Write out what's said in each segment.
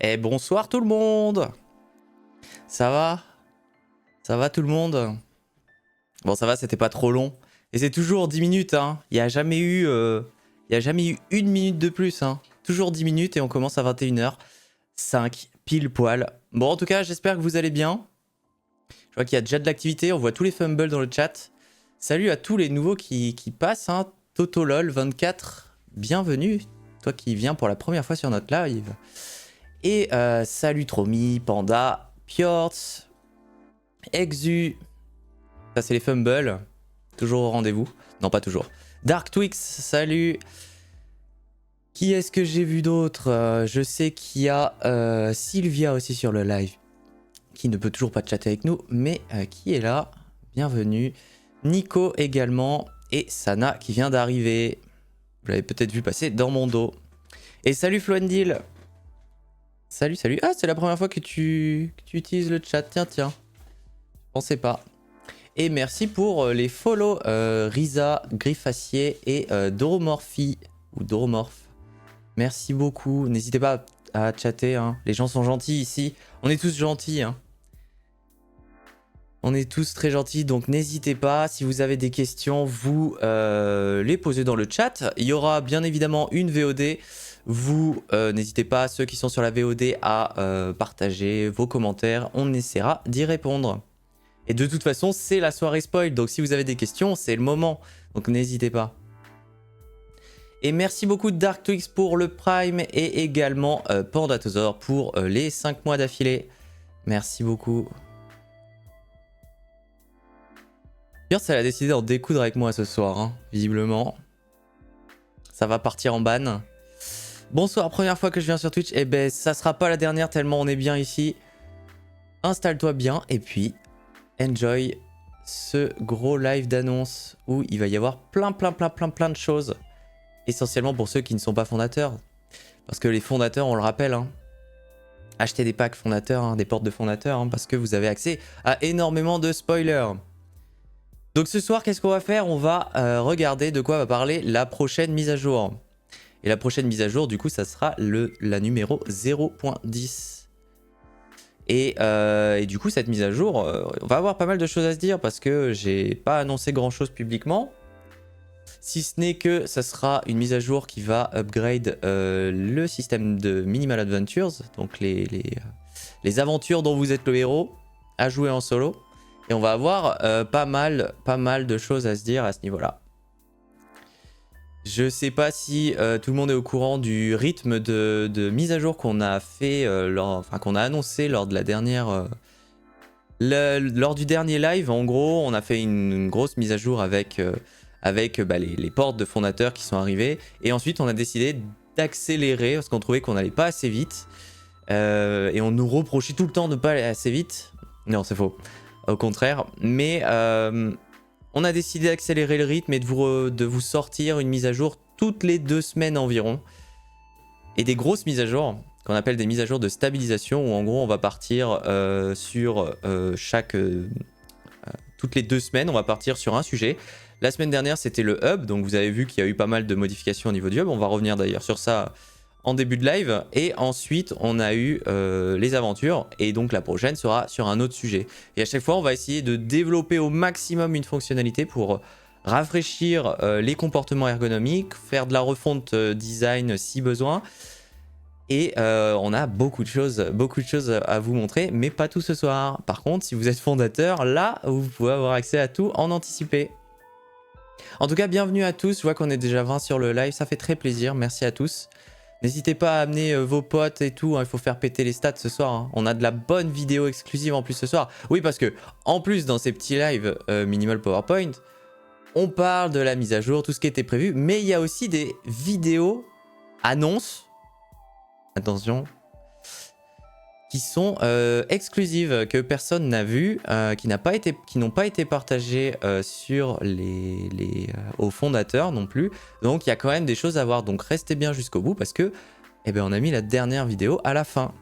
Et bonsoir tout le monde. Ça va? Ça va tout le monde? Bon, ça va, c'était pas trop long. Et c'est toujours 10 minutes, hein. Il y a jamais eu une minute de plus, hein. Toujours 10 minutes et on commence à 21h05, pile poil. Bon, en tout cas, j'espère que vous allez bien. Je vois qu'il y a déjà de l'activité, on voit tous les fumbles dans le chat. Salut à tous les nouveaux qui passent, hein. Totolol24, bienvenue. Toi qui viens pour la première fois sur notre live. Et salut Tromi, Panda, Piorts, Exu. Ça c'est les fumbles. Toujours au rendez-vous. Non, pas toujours. Dark Twix, salut. Qui est-ce que j'ai vu d'autre? Je sais qu'il y a Sylvia aussi sur le live. Qui ne peut toujours pas chatter avec nous. Mais qui est là? Bienvenue. Nico également. Et Sana qui vient d'arriver. Vous l'avez peut-être vu passer dans mon dos. Et salut Floendil. Salut, salut. Ah, c'est la première fois que tu utilises le chat. Tiens, tiens. Je pensais pas. Et merci pour les follow. Risa, Griffacier et Doromorphy. Ou Doromorph. Merci beaucoup. N'hésitez pas à chatter. Hein. Les gens sont gentils ici. On est tous gentils. Hein. On est tous très gentils. Donc n'hésitez pas. Si vous avez des questions, vous les posez dans le chat. Il y aura bien évidemment une VOD. Vous n'hésitez pas, ceux qui sont sur la VOD, à partager vos commentaires. On essaiera d'y répondre. Et de toute façon, c'est la soirée spoil. Donc si vous avez des questions, c'est le moment. Donc n'hésitez pas. Et merci beaucoup Dark Twix pour le Prime. Et également Pandatosaur pour les 5 mois d'affilée. Merci beaucoup. Pierce, elle a décidé d'en découdre avec moi ce soir. Hein, visiblement. Ça va partir en ban. Bonsoir, première fois que je viens sur Twitch. Eh ben, ça sera pas la dernière tellement on est bien ici. Installe-toi bien et puis enjoy ce gros live d'annonce où il va y avoir plein de choses. Essentiellement pour ceux qui ne sont pas fondateurs. Parce que les fondateurs, on le rappelle, hein, achetez des packs fondateurs, hein, des portes de fondateurs, hein, parce que vous avez accès à énormément de spoilers. Donc ce soir, qu'est-ce qu'on va faire? On va regarder de quoi va parler la prochaine mise à jour. Et la prochaine mise à jour, du coup, ça sera la numéro 0.10. Et du coup, cette mise à jour, on va avoir pas mal de choses à se dire parce que j'ai pas annoncé grand chose publiquement. Si ce n'est que ça sera une mise à jour qui va upgrade le système de Minimal Adventures, donc les aventures dont vous êtes le héros, à jouer en solo. Et on va avoir pas mal de choses à se dire à ce niveau-là. Je sais pas si tout le monde est au courant du rythme de mise à jour qu'on a fait, qu'on a annoncé lors de la dernière, lors du dernier live. En gros, on a fait une grosse mise à jour avec les portes de fondateurs qui sont arrivées. Et ensuite, on a décidé d'accélérer parce qu'on trouvait qu'on n'allait pas assez vite. Et on nous reprochait tout le temps de ne pas aller assez vite. Non, c'est faux. Au contraire. Mais on a décidé d'accélérer le rythme et de vous sortir une mise à jour toutes les 2 semaines environ. Et des grosses mises à jour, qu'on appelle des mises à jour de stabilisation, où en gros on va partir sur toutes les 2 semaines, on va partir sur un sujet. La semaine dernière c'était le hub, donc vous avez vu qu'il y a eu pas mal de modifications au niveau du hub. On va revenir d'ailleurs sur ça en début de live. Et ensuite on a eu les aventures, et donc la prochaine sera sur un autre sujet. Et à chaque fois on va essayer de développer au maximum une fonctionnalité pour rafraîchir les comportements ergonomiques, faire de la refonte design si besoin. Et on a beaucoup de choses à vous montrer, mais pas tout ce soir. Par contre, si vous êtes fondateur, là vous pouvez avoir accès à tout en anticipé. En tout cas, bienvenue à tous. Je vois qu'on est déjà 20 sur le live, ça fait très plaisir. Merci à tous. N'hésitez pas à amener vos potes et tout, hein. Il faut faire péter les stats ce soir. Hein. On a de la bonne vidéo exclusive en plus ce soir. Oui, parce que en plus dans ces petits lives minimal PowerPoint, on parle de la mise à jour, tout ce qui était prévu, mais il y a aussi des vidéos annonces, attention, qui sont exclusives, que personne n'a vues, qui n'ont pas été partagées sur aux fondateurs non plus. Donc il y a quand même des choses à voir. Donc restez bien jusqu'au bout parce que on a mis la dernière vidéo à la fin.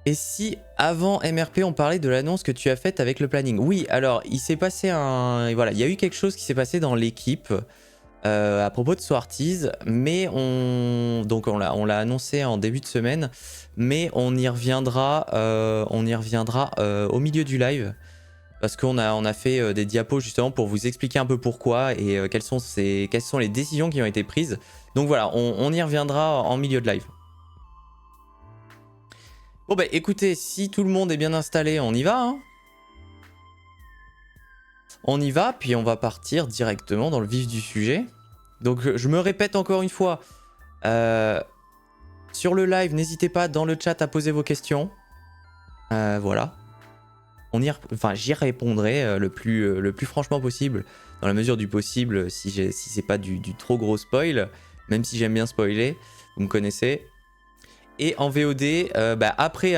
Et si avant MRP on parlait de l'annonce que tu as faite avec le planning? Oui, alors il s'est passé voilà, il y a eu quelque chose qui s'est passé dans l'équipe. à propos de Sworties, mais donc on l'a annoncé en début de semaine, mais on y reviendra au milieu du live, parce qu'on a fait des diapos justement pour vous expliquer un peu pourquoi et quelles sont les décisions qui ont été prises. Donc voilà, on y reviendra en milieu de live. Bon bah écoutez, si tout le monde est bien installé, on y va, hein. On y va, puis on va partir directement dans le vif du sujet. Donc je me répète encore une fois, sur le live, n'hésitez pas dans le chat à poser vos questions. Voilà. J'y répondrai le plus franchement possible, dans la mesure du possible, si c'est pas du trop gros spoil, même si j'aime bien spoiler, vous me connaissez. Et en VOD, après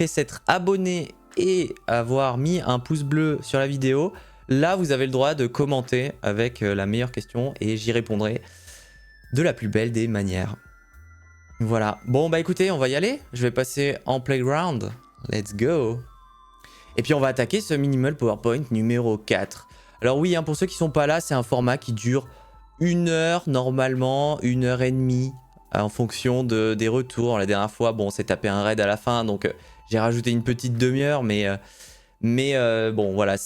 s'être abonné et avoir mis un pouce bleu sur la vidéo, là vous avez le droit de commenter avec la meilleure question et j'y répondrai de la plus belle des manières. Voilà. Bon bah écoutez, on va y aller. Je vais passer en playground. Let's go. Et puis on va attaquer ce minimal PowerPoint numéro 4. Alors oui, hein, pour ceux qui sont pas là, c'est un format qui dure 1 heure normalement, 1 heure et demie en fonction des retours. La dernière fois, bon, on s'est tapé un raid à la fin, donc j'ai rajouté une petite demi-heure, mais bon, voilà,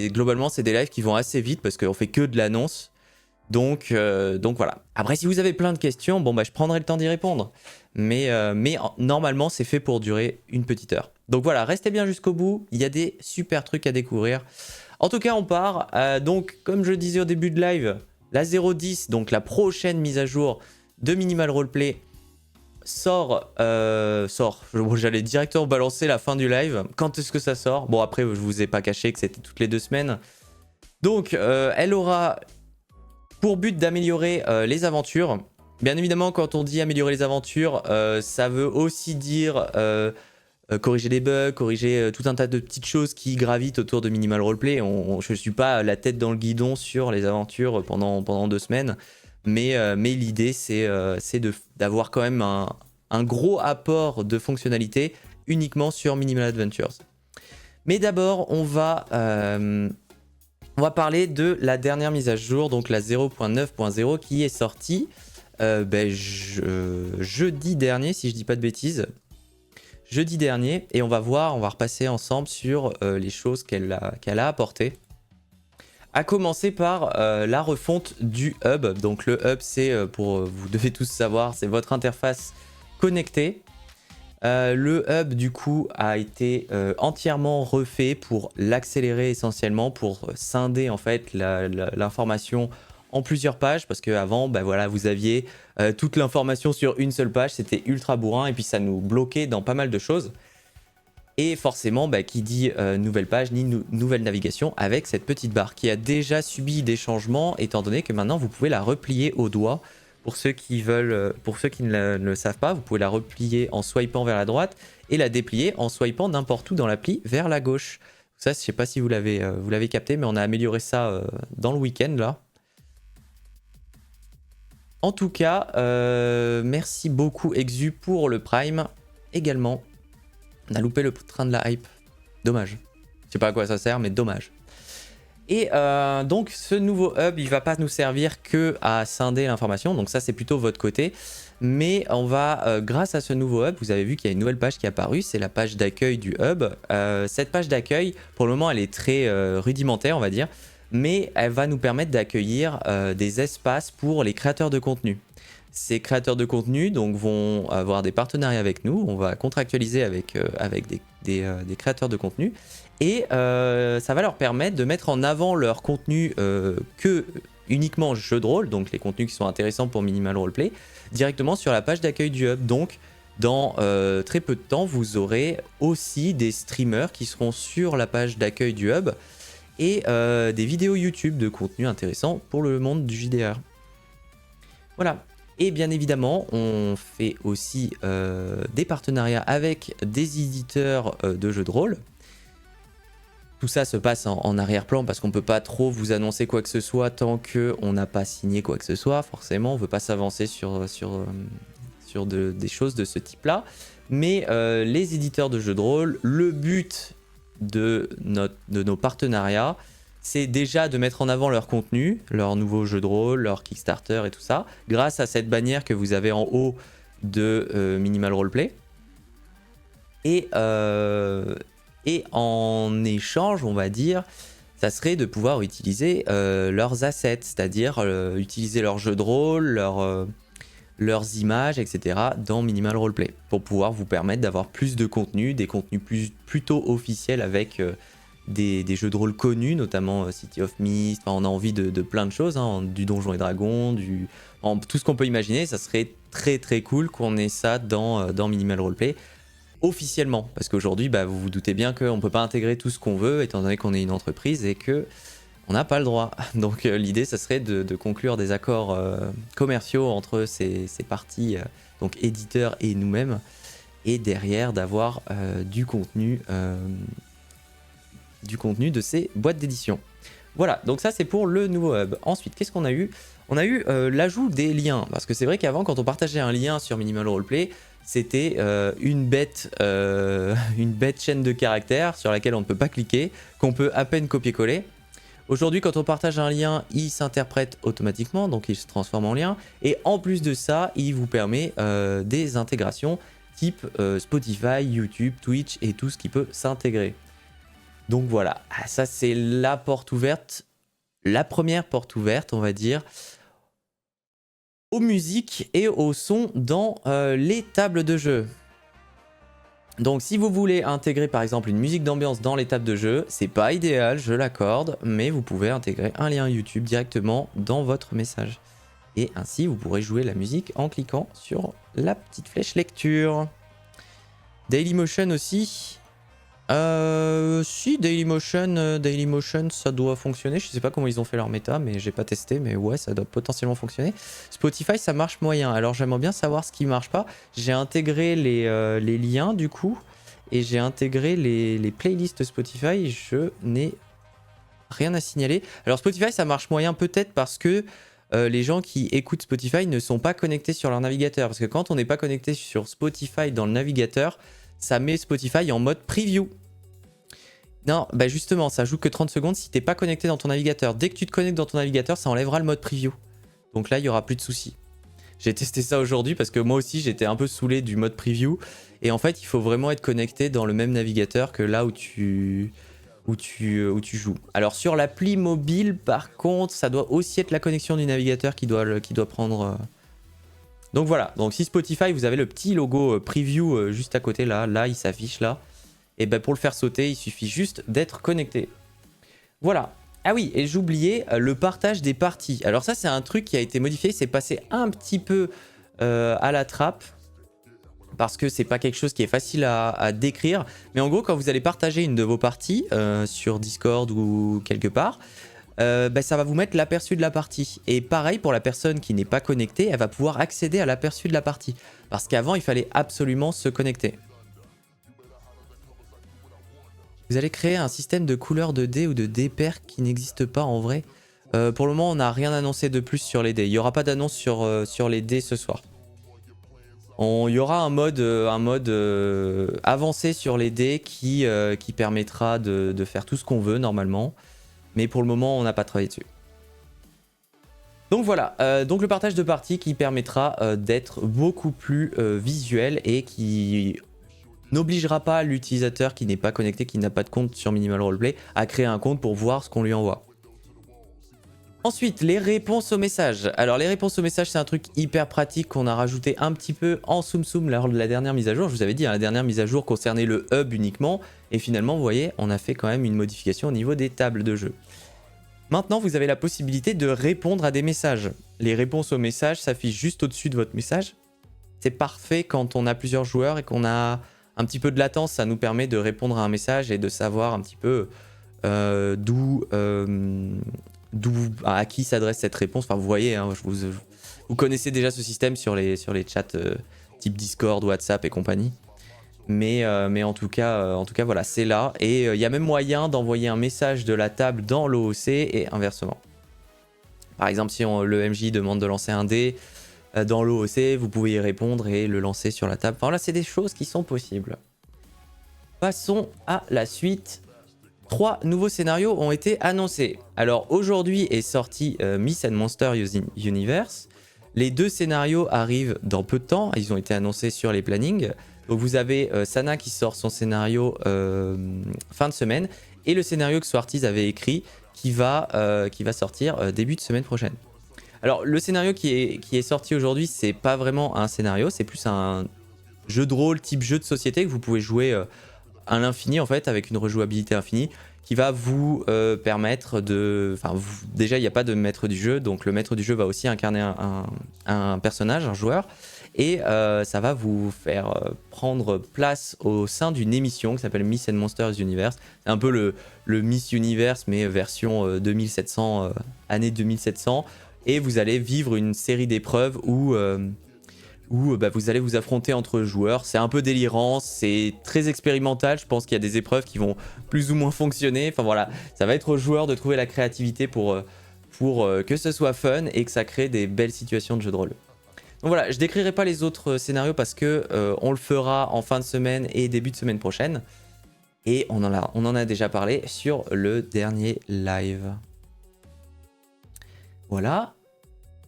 globalement, c'est des lives qui vont assez vite parce qu'on fait que de l'annonce. Donc voilà. Après, si vous avez plein de questions, bon, bah, je prendrai le temps d'y répondre. Mais normalement, c'est fait pour durer une petite heure. Donc voilà, restez bien jusqu'au bout. Il y a des super trucs à découvrir. En tout cas, on part. Donc, comme je le disais au début de live, la 0.10, donc la prochaine mise à jour de Minimal Roleplay, sort. J'allais directement balancer la fin du live. Quand est-ce que ça sort? Bon, après, je vous ai pas caché que c'était toutes les 2 semaines. Donc, elle aura pour but d'améliorer les aventures. Bien évidemment, quand on dit améliorer les aventures, ça veut aussi dire corriger des bugs, corriger tout un tas de petites choses qui gravitent autour de Minimal Roleplay. Je ne suis pas la tête dans le guidon sur les aventures pendant 2 semaines, mais l'idée c'est d'avoir quand même un gros apport de fonctionnalités uniquement sur Minimal Adventures. Mais d'abord, on va parler de la dernière mise à jour, donc la 0.9.0 qui est sortie jeudi dernier, si je dis pas de bêtises. Jeudi dernier, et on va repasser ensemble sur les choses qu'elle a apportées. À commencer par la refonte du hub. Donc le hub, c'est, vous devez tous savoir, c'est votre interface connectée. Le hub du coup a été entièrement refait pour l'accélérer essentiellement, pour scinder en fait l'information en plusieurs pages, parce qu'avant voilà, vous aviez toute l'information sur une seule page, c'était ultra bourrin et puis ça nous bloquait dans pas mal de choses. Et forcément, qui dit nouvelle page, ni nouvelle navigation avec cette petite barre qui a déjà subi des changements, étant donné que maintenant vous pouvez la replier au doigt. Pour ceux qui ne le savent pas, vous pouvez la replier en swipant vers la droite et la déplier en swipant n'importe où dans l'appli vers la gauche. Ça, je sais pas si vous l'avez capté, mais on a amélioré ça dans le week-end là. En tout cas, merci beaucoup Exu pour le Prime également. On a loupé le train de la hype. Dommage. Je sais pas à quoi ça sert, mais dommage. Et donc ce nouveau hub, il va pas nous servir que à scinder l'information, donc ça c'est plutôt votre côté. Mais on va, grâce à ce nouveau hub, vous avez vu qu'il y a une nouvelle page qui est apparue, c'est la page d'accueil du hub. Cette page d'accueil, pour le moment elle est très rudimentaire on va dire, mais elle va nous permettre d'accueillir des espaces pour les créateurs de contenu. Ces créateurs de contenu donc, vont avoir des partenariats avec nous, on va contractualiser avec des créateurs de contenu et ça va leur permettre de mettre en avant leur contenu que uniquement jeu de rôle, donc les contenus qui sont intéressants pour Minimal Roleplay, directement sur la page d'accueil du hub. Donc dans très peu de temps, vous aurez aussi des streamers qui seront sur la page d'accueil du hub et des vidéos YouTube de contenu intéressant pour le monde du JDR. Voilà. Et bien évidemment, on fait aussi des partenariats avec des éditeurs de jeux de rôle. Tout ça se passe en arrière-plan parce qu'on ne peut pas trop vous annoncer quoi que ce soit tant qu'on n'a pas signé quoi que ce soit. Forcément, on ne veut pas s'avancer sur des choses de ce type-là. Mais les éditeurs de jeux de rôle, le but de nos partenariats, c'est déjà de mettre en avant leur contenu, leur nouveau jeu de rôle, leur Kickstarter et tout ça, grâce à cette bannière que vous avez en haut de Minimal Roleplay. Et en échange, on va dire, ça serait de pouvoir utiliser leurs assets, c'est-à-dire utiliser leur jeu de rôle, leurs images, etc. dans Minimal Roleplay, pour pouvoir vous permettre d'avoir plus de contenu, des contenus plutôt officiels avec des jeux de rôle connus, notamment City of Mist. Enfin, on a envie de plein de choses, hein, du Donjons et Dragons, tout ce qu'on peut imaginer. Ça serait très très cool qu'on ait ça dans Minimal Roleplay officiellement, parce qu'aujourd'hui bah, vous vous doutez bien qu'on ne peut pas intégrer tout ce qu'on veut étant donné qu'on est une entreprise et que on n'a pas le droit. Donc l'idée ça serait de conclure des accords commerciaux entre ces parties, donc éditeurs et nous-mêmes, et derrière d'avoir du contenu de ces boîtes d'édition. Voilà, donc ça c'est pour le nouveau hub. Ensuite, qu'est-ce qu'on a eu? On a eu l'ajout des liens, parce que c'est vrai qu'avant, quand on partageait un lien sur Minimal Roleplay, c'était une bête chaîne de caractères sur laquelle on ne peut pas cliquer, qu'on peut à peine copier-coller. Aujourd'hui, quand on partage un lien, il s'interprète automatiquement, donc il se transforme en lien. Et en plus de ça, il vous permet des intégrations type Spotify, YouTube, Twitch et tout ce qui peut s'intégrer. Donc voilà, ça c'est la porte ouverte, la première porte ouverte, on va dire, aux musiques et au son dans les tables de jeu. Donc si vous voulez intégrer par exemple une musique d'ambiance dans les tables de jeu, c'est pas idéal, je l'accorde, mais vous pouvez intégrer un lien YouTube directement dans votre message. Et ainsi vous pourrez jouer la musique en cliquant sur la petite flèche lecture. Dailymotion aussi. Si Dailymotion ça doit fonctionner. Je sais pas comment ils ont fait leur méta, mais j'ai pas testé, mais ouais, ça doit potentiellement fonctionner. Spotify ça marche moyen, alors j'aimerais bien savoir ce qui marche pas. J'ai intégré les liens du coup, et j'ai intégré les playlists Spotify, je n'ai rien à signaler. Alors Spotify ça marche moyen peut-être parce que les gens qui écoutent Spotify ne sont pas connectés sur leur navigateur, parce que quand on n'est pas connecté sur Spotify dans le navigateur, ça met Spotify en mode preview. Non, bah justement, ça joue que 30 secondes si t'es pas connecté dans ton navigateur. Dès que tu te connectes dans ton navigateur, ça enlèvera le mode preview. Donc là, il y aura plus de soucis. J'ai testé ça aujourd'hui parce que moi aussi, j'étais un peu saoulé du mode preview. Et en fait, il faut vraiment être connecté dans le même navigateur que là où tu joues. Alors sur l'appli mobile, par contre, ça doit aussi être la connexion du navigateur qui doit prendre... Donc voilà, donc si Spotify, vous avez le petit logo preview juste à côté là il s'affiche là. Et ben pour le faire sauter, il suffit juste d'être connecté. Voilà. Ah oui, et j'oubliais le partage des parties. Alors ça c'est un truc qui a été modifié, c'est passé un petit peu à la trappe. Parce que c'est pas quelque chose qui est facile à décrire. Mais en gros, quand vous allez partager une de vos parties sur Discord ou quelque part, bah, ça va vous mettre l'aperçu de la partie. Et pareil pour la personne qui n'est pas connectée, elle va pouvoir accéder à l'aperçu de la partie. Parce qu'avant, il fallait absolument se connecter. Vous allez créer un système de couleurs de dés ou de dés pairs qui n'existe pas en vrai. Pour le moment, on n'a rien annoncé de plus sur les dés. Il n'y aura pas d'annonce sur les dés ce soir. Il y aura un mode avancé sur les dés qui permettra de faire tout ce qu'on veut normalement. Mais pour le moment, on n'a pas travaillé dessus. Donc voilà, donc le partage de parties qui permettra d'être beaucoup plus visuel et qui n'obligera pas l'utilisateur qui n'est pas connecté, qui n'a pas de compte sur Minimal Roleplay, à créer un compte pour voir ce qu'on lui envoie. Ensuite, les réponses aux messages. Alors les réponses aux messages, c'est un truc hyper pratique qu'on a rajouté un petit peu en Tsum Tsum lors de la dernière mise à jour. Je vous avais dit, hein, la dernière mise à jour concernait le hub uniquement. Et finalement, vous voyez, on a fait quand même une modification au niveau des tables de jeu. Maintenant, vous avez la possibilité de répondre à des messages. Les réponses aux messages s'affichent juste au-dessus de votre message. C'est parfait quand on a plusieurs joueurs et qu'on a un petit peu de latence. Ça nous permet de répondre à un message et de savoir un petit peu à qui s'adresse cette réponse. Enfin, vous voyez, hein, vous connaissez déjà ce système sur les chats type Discord, WhatsApp et compagnie. Mais en tout cas, voilà, c'est là. Et il y a même moyen d'envoyer un message de la table dans l'OOC et inversement. Par exemple, si le MJ demande de lancer un dé dans l'OOC, vous pouvez y répondre et le lancer sur la table. Enfin là, c'est des choses qui sont possibles. Passons à la suite 3 nouveaux scénarios ont été annoncés. Alors aujourd'hui est sorti Myth and Monsters Universe. Les 2 scénarios arrivent dans peu de temps, ils ont été annoncés sur les plannings. Donc vous avez Sana qui sort son scénario fin de semaine et le scénario que Swarties avait écrit qui va sortir début de semaine prochaine. Alors le scénario qui est sorti aujourd'hui, c'est pas vraiment un scénario, c'est plus un jeu de rôle type jeu de société que vous pouvez jouer à l'infini en fait, avec une rejouabilité infinie qui va vous permettre de... Enfin, déjà il n'y a pas de maître du jeu, donc le maître du jeu va aussi incarner un personnage, un joueur, et ça va vous faire prendre place au sein d'une émission qui s'appelle Myth and Monsters Universe. C'est un peu le Miss Universe mais version 2700, année 2700, et vous allez vivre une série d'épreuves où vous allez vous affronter entre joueurs. C'est un peu délirant, c'est très expérimental. Je pense qu'il y a des épreuves qui vont plus ou moins fonctionner. Enfin voilà, ça va être aux joueurs de trouver la créativité pour que ce soit fun et que ça crée des belles situations de jeu de rôle. Donc voilà, je décrirai pas les autres scénarios parce que on le fera en fin de semaine et début de semaine prochaine. Et on en a déjà parlé sur le dernier live. Voilà.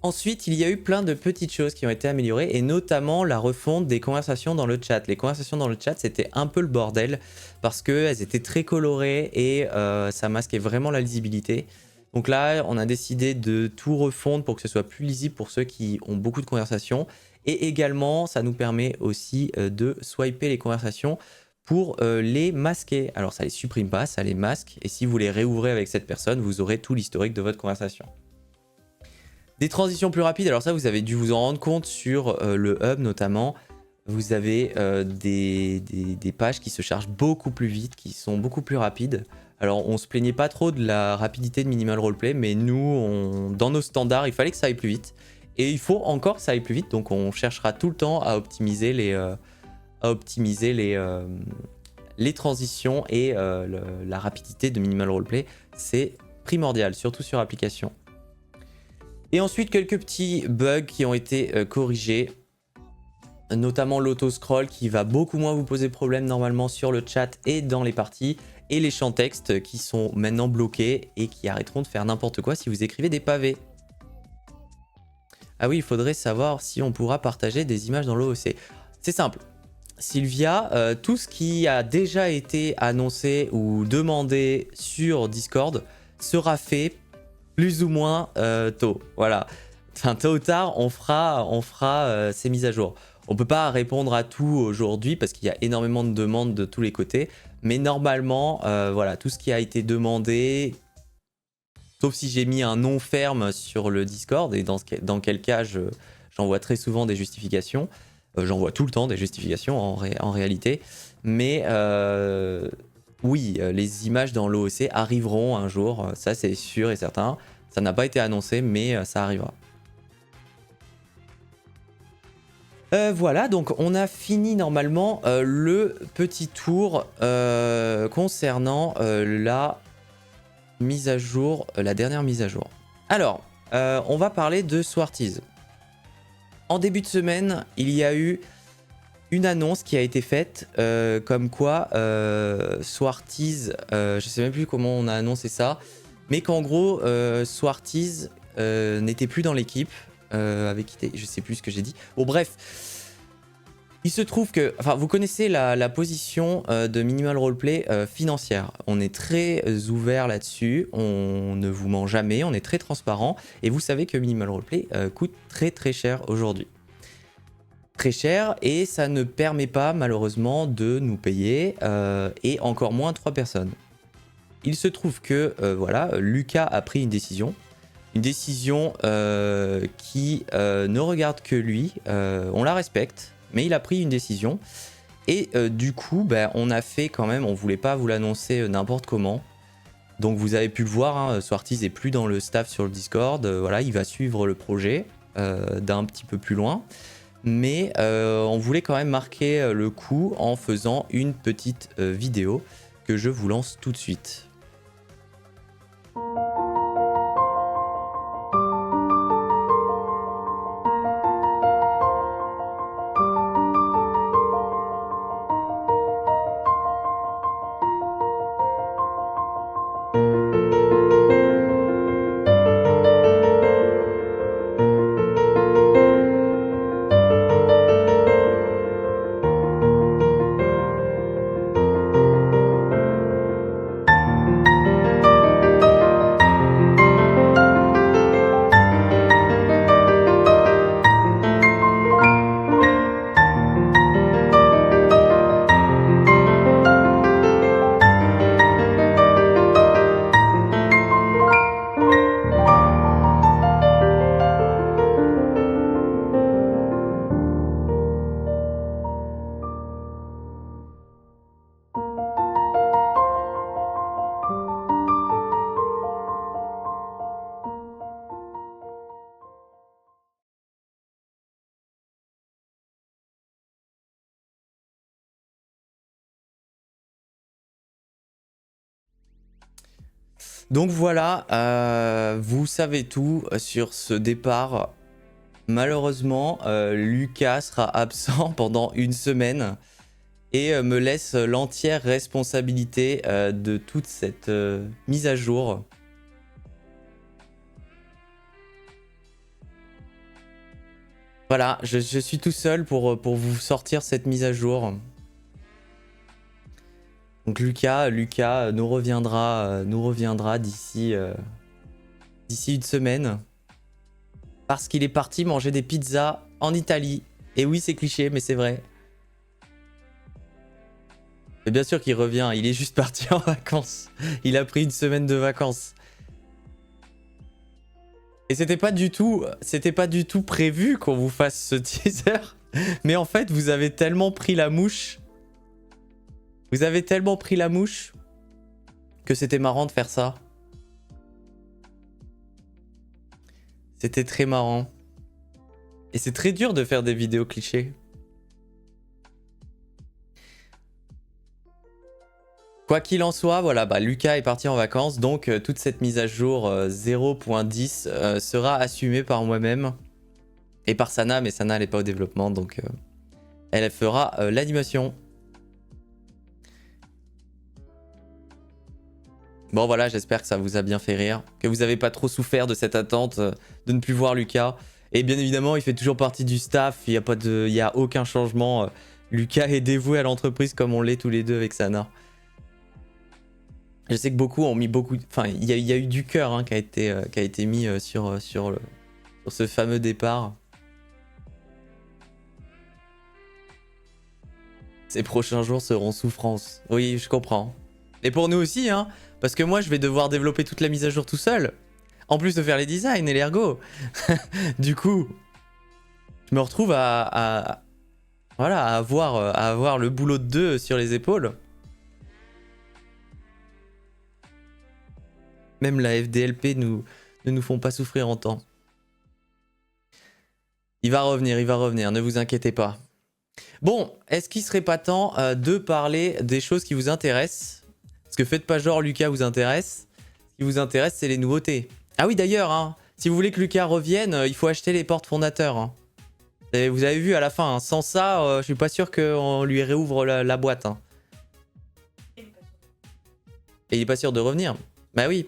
Ensuite, il y a eu plein de petites choses qui ont été améliorées et notamment la refonte des conversations dans le chat. Les conversations dans le chat, c'était un peu le bordel parce qu'elles étaient très colorées et ça masquait vraiment la lisibilité. Donc là, on a décidé de tout refondre pour que ce soit plus lisible pour ceux qui ont beaucoup de conversations. Et également, ça nous permet aussi de swiper les conversations pour les masquer. Alors ça les supprime pas, ça les masque. Et si vous les réouvrez avec cette personne, vous aurez tout l'historique de votre conversation. Des transitions plus rapides, alors ça vous avez dû vous en rendre compte sur le hub notamment. Vous avez des pages qui se chargent beaucoup plus vite, qui sont beaucoup plus rapides. Alors on se plaignait pas trop de la rapidité de Minimal Roleplay, mais nous, dans nos standards, il fallait que ça aille plus vite. Et il faut encore que ça aille plus vite, donc on cherchera tout le temps à optimiser les transitions et la rapidité de Minimal Roleplay. C'est primordial, surtout sur application. Et ensuite, quelques petits bugs qui ont été corrigés, notamment l'auto-scroll qui va beaucoup moins vous poser problème normalement sur le chat et dans les parties, et les champs texte qui sont maintenant bloqués et qui arrêteront de faire n'importe quoi si vous écrivez des pavés. Ah oui, il faudrait savoir si on pourra partager des images dans l'OOC. C'est simple. Sylvia, tout ce qui a déjà été annoncé ou demandé sur Discord sera fait plus ou moins tôt, voilà. Enfin, tôt ou tard, on fera ces mises à jour. On peut pas répondre à tout aujourd'hui parce qu'il y a énormément de demandes de tous les côtés. Mais normalement, voilà, tout ce qui a été demandé, sauf si j'ai mis un nom ferme sur le Discord, et dans quel cas j'envoie très souvent des justifications. J'envoie tout le temps des justifications en réalité. Mais oui, les images dans l'OOC arriveront un jour, ça c'est sûr et certain. Ça n'a pas été annoncé, mais ça arrivera. Voilà, donc on a fini normalement le petit tour concernant la mise à jour, la dernière mise à jour. Alors, on va parler de Swarties. En début de semaine, il y a eu une annonce qui a été faite, comme quoi Swarties, je sais même plus comment on a annoncé ça, mais qu'en gros, Swarties n'était plus dans l'équipe, avec qui je sais plus ce que j'ai dit. Bon bref, il se trouve que, enfin vous connaissez la position de Minimal Roleplay financière. On est très ouvert là-dessus, on ne vous ment jamais, on est très transparent, et vous savez que Minimal Roleplay coûte très très cher aujourd'hui. Très cher, et ça ne permet pas malheureusement de nous payer, et encore moins 3 personnes. Il se trouve que voilà, Lucas a pris une décision qui ne regarde que lui, on la respecte, mais il a pris une décision, et du coup on a fait quand même, on voulait pas vous l'annoncer n'importe comment, donc vous avez pu le voir, hein, Swarties est plus dans le staff sur le Discord, voilà, il va suivre le projet d'un petit peu plus loin. Mais on voulait quand même marquer le coup en faisant une petite vidéo que je vous lance tout de suite. Donc voilà, vous savez tout sur ce départ. Malheureusement, Lucas sera absent pendant une semaine et me laisse l'entière responsabilité de toute cette mise à jour. Voilà, je suis tout seul pour vous sortir cette mise à jour. Donc Lucas nous reviendra d'ici une semaine. Parce qu'il est parti manger des pizzas en Italie. Et oui, c'est cliché, mais c'est vrai. Et bien sûr qu'il revient, il est juste parti en vacances. Il a pris une semaine de vacances. Et c'était pas du tout prévu qu'on vous fasse ce teaser. Mais en fait, vous avez tellement pris la mouche. Vous avez tellement pris la mouche que c'était marrant de faire ça. C'était très marrant. Et c'est très dur de faire des vidéos clichés. Quoi qu'il en soit, voilà, bah, Lucas est parti en vacances, donc toute cette mise à jour 0.10 sera assumée par moi-même et par Sana, mais Sana elle n'est pas au développement, donc elle fera l'animation. Bon voilà, j'espère que ça vous a bien fait rire, que vous n'avez pas trop souffert de cette attente de ne plus voir Lucas. Et bien évidemment, il fait toujours partie du staff, il n'y a aucun changement. Lucas est dévoué à l'entreprise comme on l'est tous les deux avec Sana. Je sais que beaucoup ont mis beaucoup... Enfin, il y a eu du cœur hein, qui a été mis sur ce fameux départ. Ces prochains jours seront souffrance. Oui, je comprends. Et pour nous aussi, hein, parce que moi, je vais devoir développer toute la mise à jour tout seul. En plus de faire les designs et l'ergo. Du coup, je me retrouve à avoir le boulot de deux sur les épaules. Même la FDLP ne nous font pas souffrir en temps. Il va revenir, ne vous inquiétez pas. Bon, est-ce qu'il serait pas temps de parler des choses qui vous intéressent? Parce que faites pas genre Lucas vous intéresse. Ce qui vous intéresse, c'est les nouveautés. Ah oui, d'ailleurs, hein, si vous voulez que Lucas revienne, il faut acheter les portes fondateurs. Hein. Et vous avez vu à la fin, hein, sans ça, je suis pas sûr qu'on lui réouvre la boîte. Hein. Et il est pas sûr de revenir. Bah oui.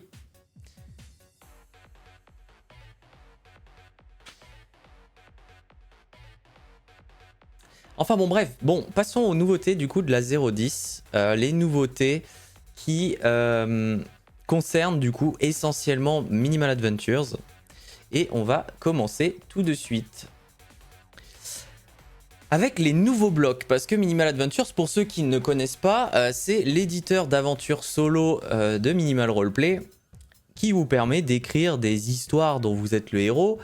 Enfin bon bref, bon passons aux nouveautés du coup de la 0.10. Les nouveautés qui concernent du coup essentiellement Minimal Adventures. Et on va commencer tout de suite. Avec les nouveaux blocs, parce que Minimal Adventures, pour ceux qui ne connaissent pas, c'est l'éditeur d'aventure solo de Minimal Roleplay qui vous permet d'écrire des histoires dont vous êtes le héros.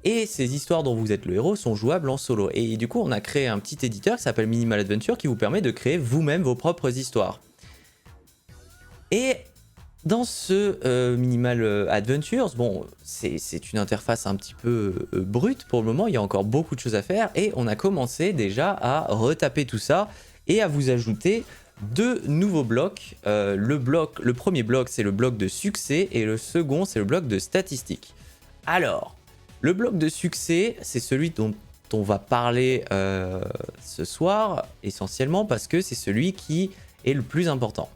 Et ces histoires dont vous êtes le héros sont jouables en solo. Et du coup, on a créé un petit éditeur qui s'appelle Minimal Adventure qui vous permet de créer vous-même vos propres histoires. Et dans ce Minimal Adventures, bon, c'est une interface un petit peu brute pour le moment, il y a encore beaucoup de choses à faire. Et on a commencé déjà à retaper tout ça et à vous ajouter deux nouveaux blocs. Le premier bloc, c'est le bloc de succès et le second, c'est le bloc de statistiques. Alors... le bloc de succès, c'est celui dont on va parler ce soir, essentiellement parce que c'est celui qui est le plus important.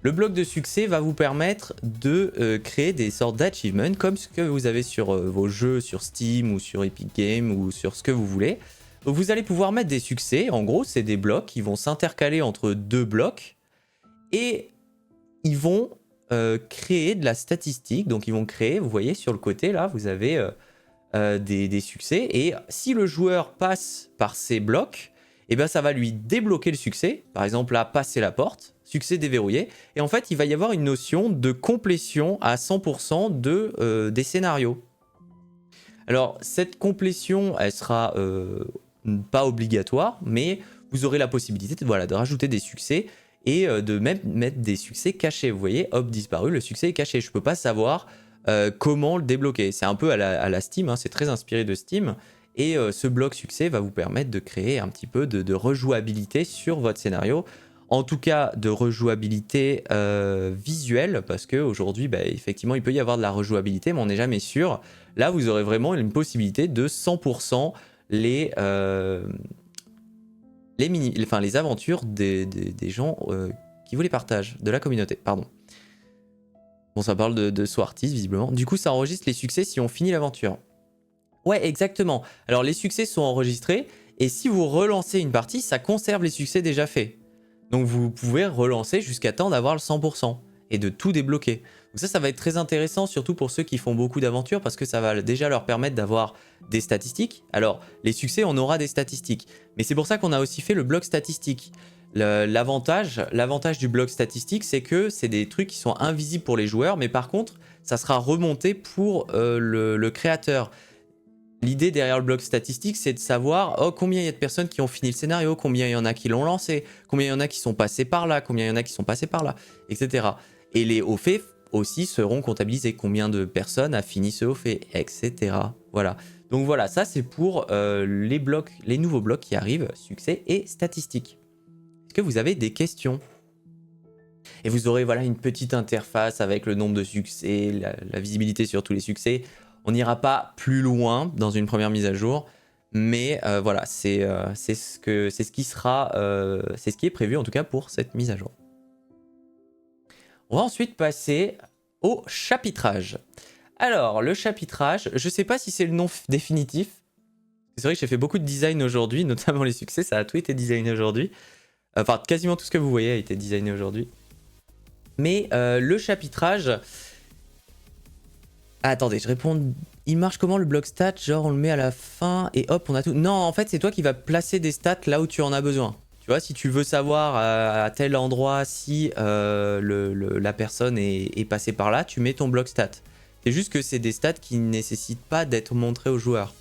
Le bloc de succès va vous permettre de créer des sortes d'achievements, comme ce que vous avez sur vos jeux sur Steam ou sur Epic Games ou sur ce que vous voulez. Donc vous allez pouvoir mettre des succès, en gros c'est des blocs qui vont s'intercaler entre deux blocs et ils vont créer de la statistique. Donc ils vont créer, vous voyez sur le côté là, vous avez... des succès, et si le joueur passe par ces blocs, et ben ça va lui débloquer le succès. Par exemple là, passer la porte, succès déverrouillé, et en fait il va y avoir une notion de complétion à 100% des scénarios. Alors cette complétion, elle sera pas obligatoire, mais vous aurez la possibilité de, voilà, de rajouter des succès et de même mettre des succès cachés. Vous voyez, hop, disparu, le succès est caché, je peux pas savoir comment le débloquer. C'est un peu à la Steam, hein, c'est très inspiré de Steam. Et ce bloc succès va vous permettre de créer un petit peu de rejouabilité sur votre scénario En tout cas, de rejouabilité visuelle, parce qu'aujourd'hui, bah, effectivement, il peut y avoir de la rejouabilité, mais on n'est jamais sûr. Là, vous aurez vraiment une possibilité de 100% les aventures des gens qui vous les partagent, de la communauté, pardon. Bon, ça parle de saut artiste, visiblement. Du coup, ça enregistre les succès si on finit l'aventure. Ouais, exactement. Alors, les succès sont enregistrés, et si vous relancez une partie, ça conserve les succès déjà faits. Donc, vous pouvez relancer jusqu'à temps d'avoir le 100% et de tout débloquer. Donc ça va être très intéressant, surtout pour ceux qui font beaucoup d'aventures, parce que ça va déjà leur permettre d'avoir des statistiques. Alors, les succès, on aura des statistiques. Mais c'est pour ça qu'on a aussi fait le bloc statistique. L'avantage du bloc statistique, c'est que c'est des trucs qui sont invisibles pour les joueurs, mais par contre, ça sera remonté pour le créateur. L'idée derrière le bloc statistique, c'est de savoir combien il y a de personnes qui ont fini le scénario, combien il y en a qui l'ont lancé, combien il y en a qui sont passés par là, combien il y en a qui sont passés par là, etc. Et les hauts faits aussi seront comptabilisés, combien de personnes a fini ce haut fait, etc. Voilà. Donc voilà, ça c'est pour les nouveaux blocs qui arrivent, succès et statistiques. Est-ce que vous avez des questions? Et vous aurez voilà une petite interface avec le nombre de succès, la visibilité sur tous les succès. On n'ira pas plus loin dans une première mise à jour, mais voilà, c'est ce qui est prévu en tout cas pour cette mise à jour. On va ensuite passer au chapitrage. Alors, le chapitrage, je ne sais pas si c'est le nom définitif. C'est vrai que j'ai fait beaucoup de design aujourd'hui, notamment les succès, ça a tout été designé aujourd'hui. Enfin, quasiment tout ce que vous voyez a été designé aujourd'hui. Mais le chapitrage... Ah, attendez, je réponds... Il marche comment le bloc stat? Genre on le met à la fin et hop, on a tout. Non, en fait, c'est toi qui vas placer des stats là où tu en as besoin. Tu vois, si tu veux savoir à tel endroit si la personne est passée par là, tu mets ton bloc stat. C'est juste que c'est des stats qui ne nécessitent pas d'être montrés aux joueurs.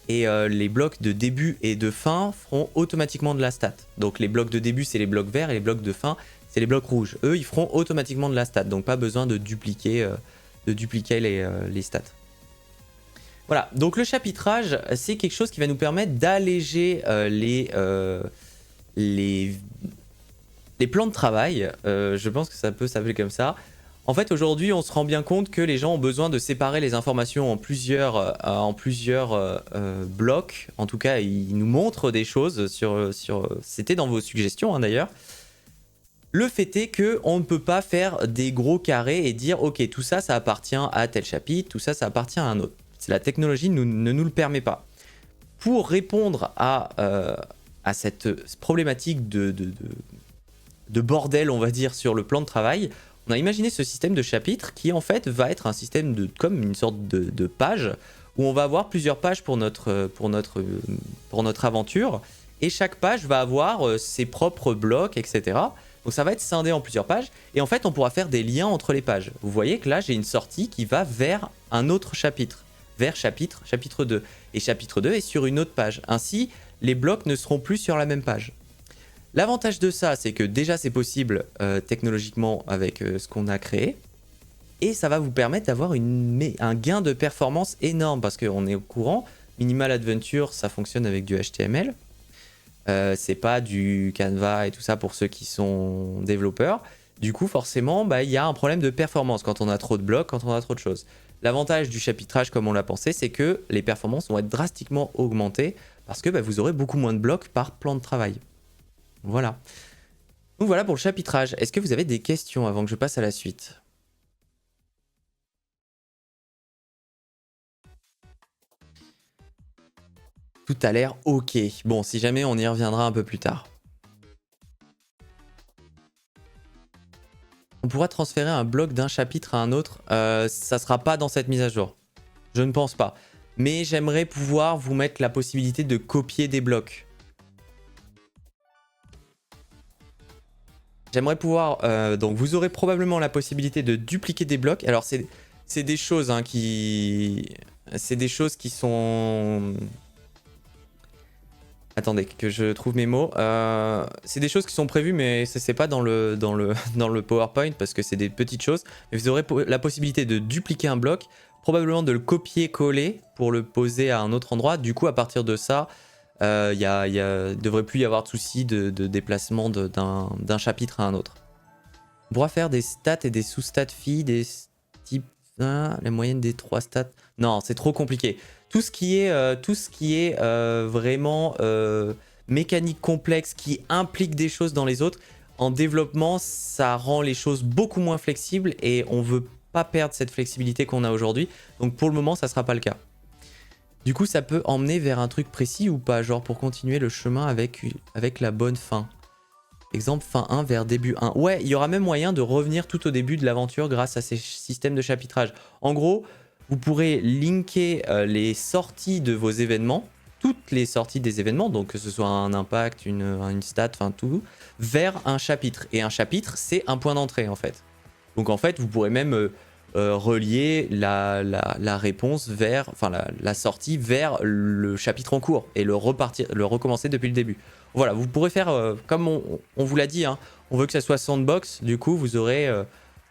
Et les blocs de début et de fin feront automatiquement de la stat. Donc les blocs de début, c'est les blocs verts et les blocs de fin, c'est les blocs rouges. Eux, ils feront automatiquement de la stat. Donc pas besoin de dupliquer les stats. Voilà, donc le chapitrage, c'est quelque chose qui va nous permettre d'alléger les plans de travail. Je pense que ça peut s'appeler comme ça. En fait, aujourd'hui, on se rend bien compte que les gens ont besoin de séparer les informations en plusieurs blocs. En tout cas, ils nous montrent des choses c'était dans vos suggestions, hein, d'ailleurs. Le fait est qu'on ne peut pas faire des gros carrés et dire « Ok, tout ça, ça appartient à tel chapitre, tout ça, ça appartient à un autre. » La technologie ne nous le permet pas. Pour répondre à cette problématique de bordel, on va dire, sur le plan de travail, on a imaginé ce système de chapitres qui, en fait, va être un système comme une sorte de page où on va avoir plusieurs pages pour notre aventure et chaque page va avoir ses propres blocs, etc. Donc ça va être scindé en plusieurs pages et en fait, on pourra faire des liens entre les pages. Vous voyez que là, j'ai une sortie qui va vers un autre chapitre. Vers chapitre 2. Et chapitre 2 est sur une autre page. Ainsi, les blocs ne seront plus sur la même page. L'avantage de ça, c'est que déjà c'est possible technologiquement avec ce qu'on a créé. Et ça va vous permettre d'avoir un gain de performance énorme. Parce qu'on est au courant, Minimal Adventure, ça fonctionne avec du HTML. C'est pas du Canva et tout ça pour ceux qui sont développeurs. Du coup, forcément, il y a un problème de performance quand on a trop de blocs, quand on a trop de choses. L'avantage du chapitrage, comme on l'a pensé, c'est que les performances vont être drastiquement augmentées parce que vous aurez beaucoup moins de blocs par plan de travail. Voilà. Donc voilà pour le chapitrage. Est-ce que vous avez des questions avant que je passe à la suite? Tout a l'air ok. Bon, si jamais, on y reviendra un peu plus tard. On pourra transférer un bloc d'un chapitre à un autre. Ça sera pas dans cette mise à jour. Je ne pense pas. Mais j'aimerais pouvoir vous mettre la possibilité de copier des blocs. J'aimerais pouvoir... donc vous aurez probablement la possibilité de dupliquer des blocs. Alors c'est des choses qui... C'est des choses qui sont... Attendez, que je trouve mes mots. C'est des choses qui sont prévues, mais c'est pas dans le PowerPoint parce que c'est des petites choses. Mais vous aurez la possibilité de dupliquer un bloc, probablement de le copier-coller pour le poser à un autre endroit. Du coup, à partir de ça, devrait plus y avoir de soucis de déplacement d'un chapitre à un autre. On pourra faire des stats et des sous-stats filles, des types... les moyennes des 3 stats. Non, c'est trop compliqué. Tout ce qui est vraiment mécanique complexe qui implique des choses dans les autres, en développement, ça rend les choses beaucoup moins flexibles et on veut pas perdre cette flexibilité qu'on a aujourd'hui. Donc pour le moment, ça sera pas le cas. Du coup, ça peut emmener vers un truc précis ou pas, genre pour continuer le chemin avec la bonne fin. Exemple, fin 1 vers début 1. Ouais, il y aura même moyen de revenir tout au début de l'aventure grâce à ces systèmes de chapitrage. En gros, vous pourrez linker les sorties de vos événements, toutes les sorties des événements, donc que ce soit un impact, une stat, enfin tout, vers un chapitre. Et un chapitre, c'est un point d'entrée en fait. Donc en fait, vous pourrez même relier la réponse vers, enfin la sortie vers le chapitre en cours et le recommencer depuis le début. Voilà, vous pourrez faire comme on vous l'a dit, hein, on veut que ça soit sandbox, du coup vous aurez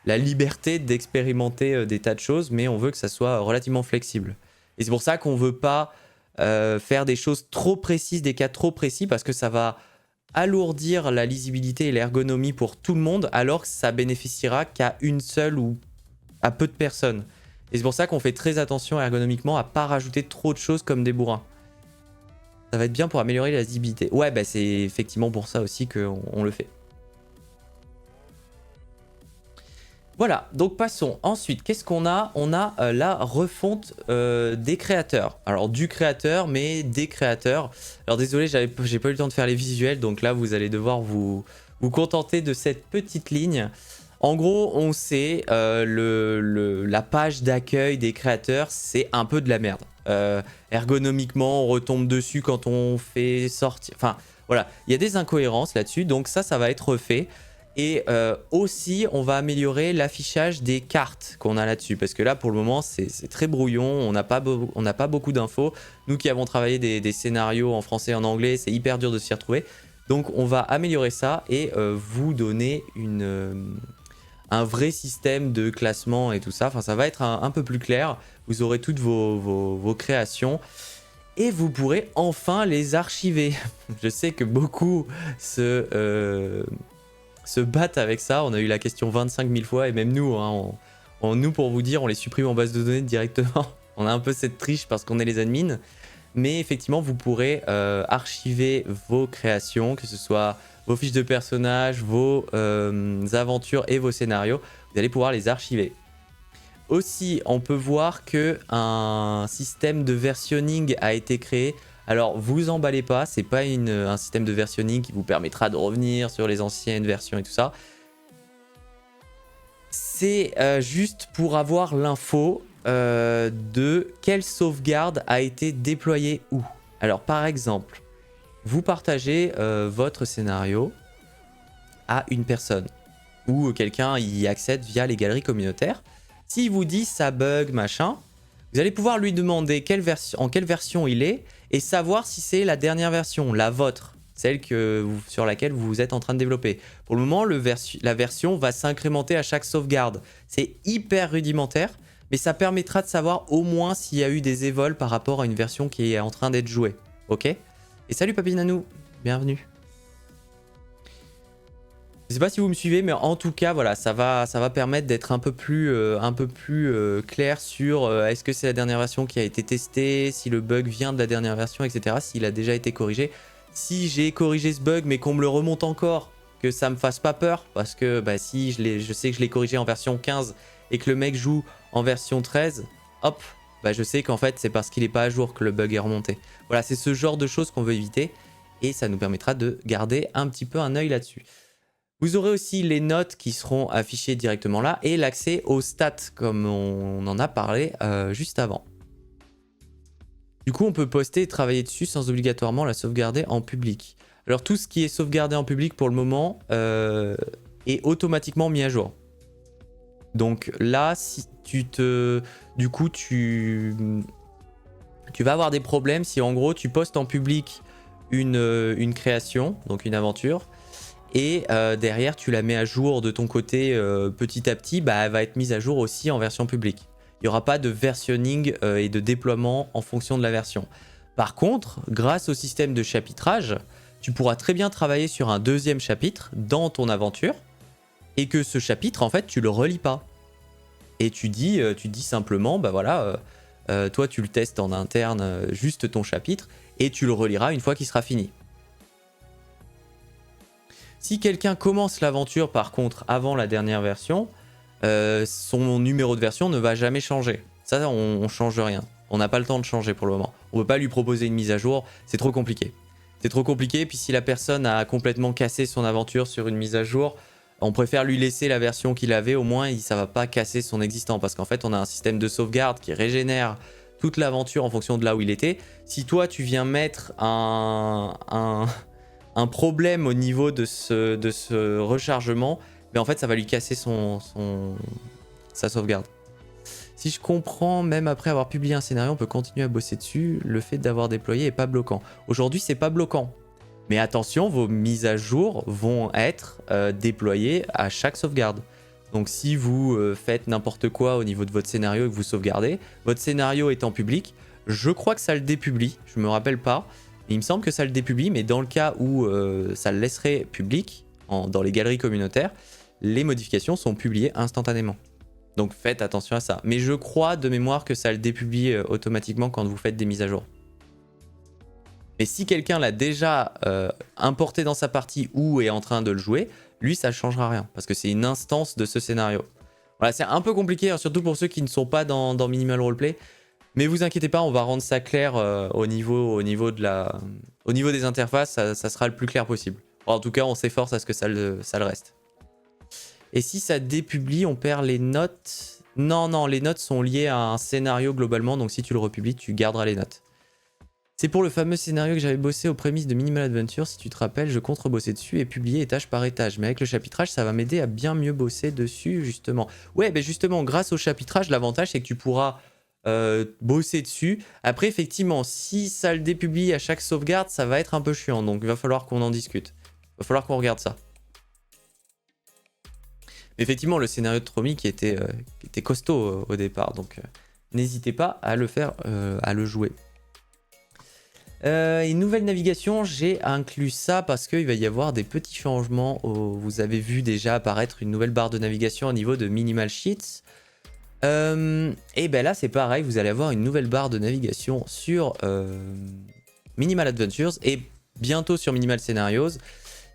la liberté d'expérimenter des tas de choses, mais on veut que ça soit relativement flexible. Et c'est pour ça qu'on veut pas faire des choses trop précises, des cas trop précis, parce que ça va alourdir la lisibilité et l'ergonomie pour tout le monde, alors que ça bénéficiera qu'à une seule ou à peu de personnes. Et c'est pour ça qu'on fait très attention ergonomiquement à pas rajouter trop de choses comme des bourrins. Ça va être bien pour améliorer la lisibilité. Ouais, bah c'est effectivement pour ça aussi qu'on le fait. Voilà, donc passons. Ensuite, qu'est-ce qu'on a? On a la refonte des créateurs. Alors du créateur, mais des créateurs. Alors désolé, j'ai pas eu le temps de faire les visuels, donc là vous allez devoir vous contenter de cette petite ligne. En gros, on sait, la page d'accueil des créateurs, c'est un peu de la merde. Ergonomiquement, on retombe dessus quand on fait sortir... Enfin, voilà, il y a des incohérences là-dessus, donc ça va être refait. Et aussi, on va améliorer l'affichage des cartes qu'on a là-dessus. Parce que là, pour le moment, c'est très brouillon, on n'a pas beaucoup d'infos. Nous qui avons travaillé des scénarios en français et en anglais, c'est hyper dur de s'y retrouver. Donc on va améliorer ça et vous donner un vrai système de classement et tout ça. Enfin, ça va être un peu plus clair. Vous aurez toutes vos créations et vous pourrez enfin les archiver. Je sais que beaucoup se battent avec ça. On a eu la question 25 000 fois et même nous, hein, nous pour vous dire, on les supprime en base de données directement. On a un peu cette triche parce qu'on est les admins. Mais effectivement, vous pourrez archiver vos créations, que ce soit vos fiches de personnages, vos aventures et vos scénarios. Vous allez pouvoir les archiver. Aussi, on peut voir qu'un système de versionning a été créé. Alors, vous emballez pas, c'est pas un système de versionning qui vous permettra de revenir sur les anciennes versions et tout ça. C'est juste pour avoir l'info de quelle sauvegarde a été déployée où. Alors, par exemple, vous partagez votre scénario à une personne ou quelqu'un y accède via les galeries communautaires. S'il vous dit ça bug, machin, vous allez pouvoir lui demander en quelle version il est et savoir si c'est la dernière version, la vôtre, celle sur laquelle vous êtes en train de développer. Pour le moment, la version va s'incrémenter à chaque sauvegarde. C'est hyper rudimentaire, mais ça permettra de savoir au moins s'il y a eu des évols par rapport à une version qui est en train d'être jouée. Ok? Et salut Papy Nanou, bienvenue. Je sais pas si vous me suivez, mais en tout cas, voilà, ça va permettre d'être un peu plus clair sur est-ce que c'est la dernière version qui a été testée, si le bug vient de la dernière version, etc. S'il a déjà été corrigé. Si j'ai corrigé ce bug, mais qu'on me le remonte encore, que ça me fasse pas peur, parce que bah, si je sais que je l'ai corrigé en version 15 et que le mec joue en version 13, hop, bah, je sais qu'en fait c'est parce qu'il n'est pas à jour que le bug est remonté. Voilà, c'est ce genre de choses qu'on veut éviter et ça nous permettra de garder un petit peu un œil là-dessus. Vous aurez aussi les notes qui seront affichées directement là et l'accès aux stats comme on en a parlé juste avant. Du coup, on peut poster et travailler dessus sans obligatoirement la sauvegarder en public. Alors tout ce qui est sauvegardé en public pour le moment est automatiquement mis à jour. Donc là, si du coup, tu vas avoir des problèmes si en gros tu postes en public une création, donc une aventure, et derrière tu la mets à jour de ton côté petit à petit, bah, elle va être mise à jour aussi en version publique. Il n'y aura pas de versionning et de déploiement en fonction de la version. Par contre, grâce au système de chapitrage, tu pourras très bien travailler sur un deuxième chapitre dans ton aventure et que ce chapitre, en fait, tu le relis pas. Et tu dis simplement, bah voilà, toi tu le testes en interne, juste ton chapitre, et tu le reliras une fois qu'il sera fini. Si quelqu'un commence l'aventure par contre avant la dernière version, son numéro de version ne va jamais changer. Ça, on change rien. On n'a pas le temps de changer pour le moment. On ne peut pas lui proposer une mise à jour, c'est trop compliqué. C'est trop compliqué, puis si la personne a complètement cassé son aventure sur une mise à jour, on préfère lui laisser la version qu'il avait, au moins ça va pas casser son existant, parce qu'en fait on a un système de sauvegarde qui régénère toute l'aventure en fonction de là où il était. Si toi tu viens mettre un problème au niveau de ce rechargement, mais en fait ça va lui casser sa sauvegarde. Si je comprends, même après avoir publié un scénario, on peut continuer à bosser dessus. Le fait d'avoir déployé est pas bloquant. Aujourd'hui, c'est pas bloquant. Mais attention, vos mises à jour vont être déployées à chaque sauvegarde. Donc si vous faites n'importe quoi au niveau de votre scénario et que vous sauvegardez, votre scénario étant public, je crois que ça le dépublie. Je me rappelle pas. Il me semble que ça le dépublie, mais dans le cas où ça le laisserait public, dans les galeries communautaires, les modifications sont publiées instantanément. Donc faites attention à ça. Mais je crois de mémoire que ça le dépublie automatiquement quand vous faites des mises à jour. Mais si quelqu'un l'a déjà importé dans sa partie ou est en train de le jouer, lui ça ne changera rien. Parce que c'est une instance de ce scénario. Voilà, c'est un peu compliqué, hein, surtout pour ceux qui ne sont pas dans Minimal Roleplay. Mais vous inquiétez pas, on va rendre ça clair au niveau des interfaces, ça sera le plus clair possible. En tout cas, on s'efforce à ce que ça le reste. Et si ça dépublie, on perd les notes. Non, les notes sont liées à un scénario globalement, donc si tu le republies, tu garderas les notes. C'est pour le fameux scénario que j'avais bossé aux prémices de Minimal Adventure, si tu te rappelles, je compte rebosser dessus et publier étage par étage. Mais avec le chapitrage, ça va m'aider à bien mieux bosser dessus, justement. Ouais, ben justement, grâce au chapitrage, l'avantage, c'est que tu pourras bosser dessus. Après, effectivement, si ça le dépublie à chaque sauvegarde, ça va être un peu chiant, donc il va falloir qu'on en discute. Il va falloir qu'on regarde ça. Mais effectivement, le scénario de Tromi qui était costaud au départ, donc n'hésitez pas à le faire, à le jouer. Une nouvelle navigation, j'ai inclus ça parce qu'il va y avoir des petits changements. Vous avez vu déjà apparaître une nouvelle barre de navigation au niveau de Minimal Sheets. Et ben là c'est pareil, vous allez avoir une nouvelle barre de navigation sur Minimal Adventures et bientôt sur Minimal Scenarios,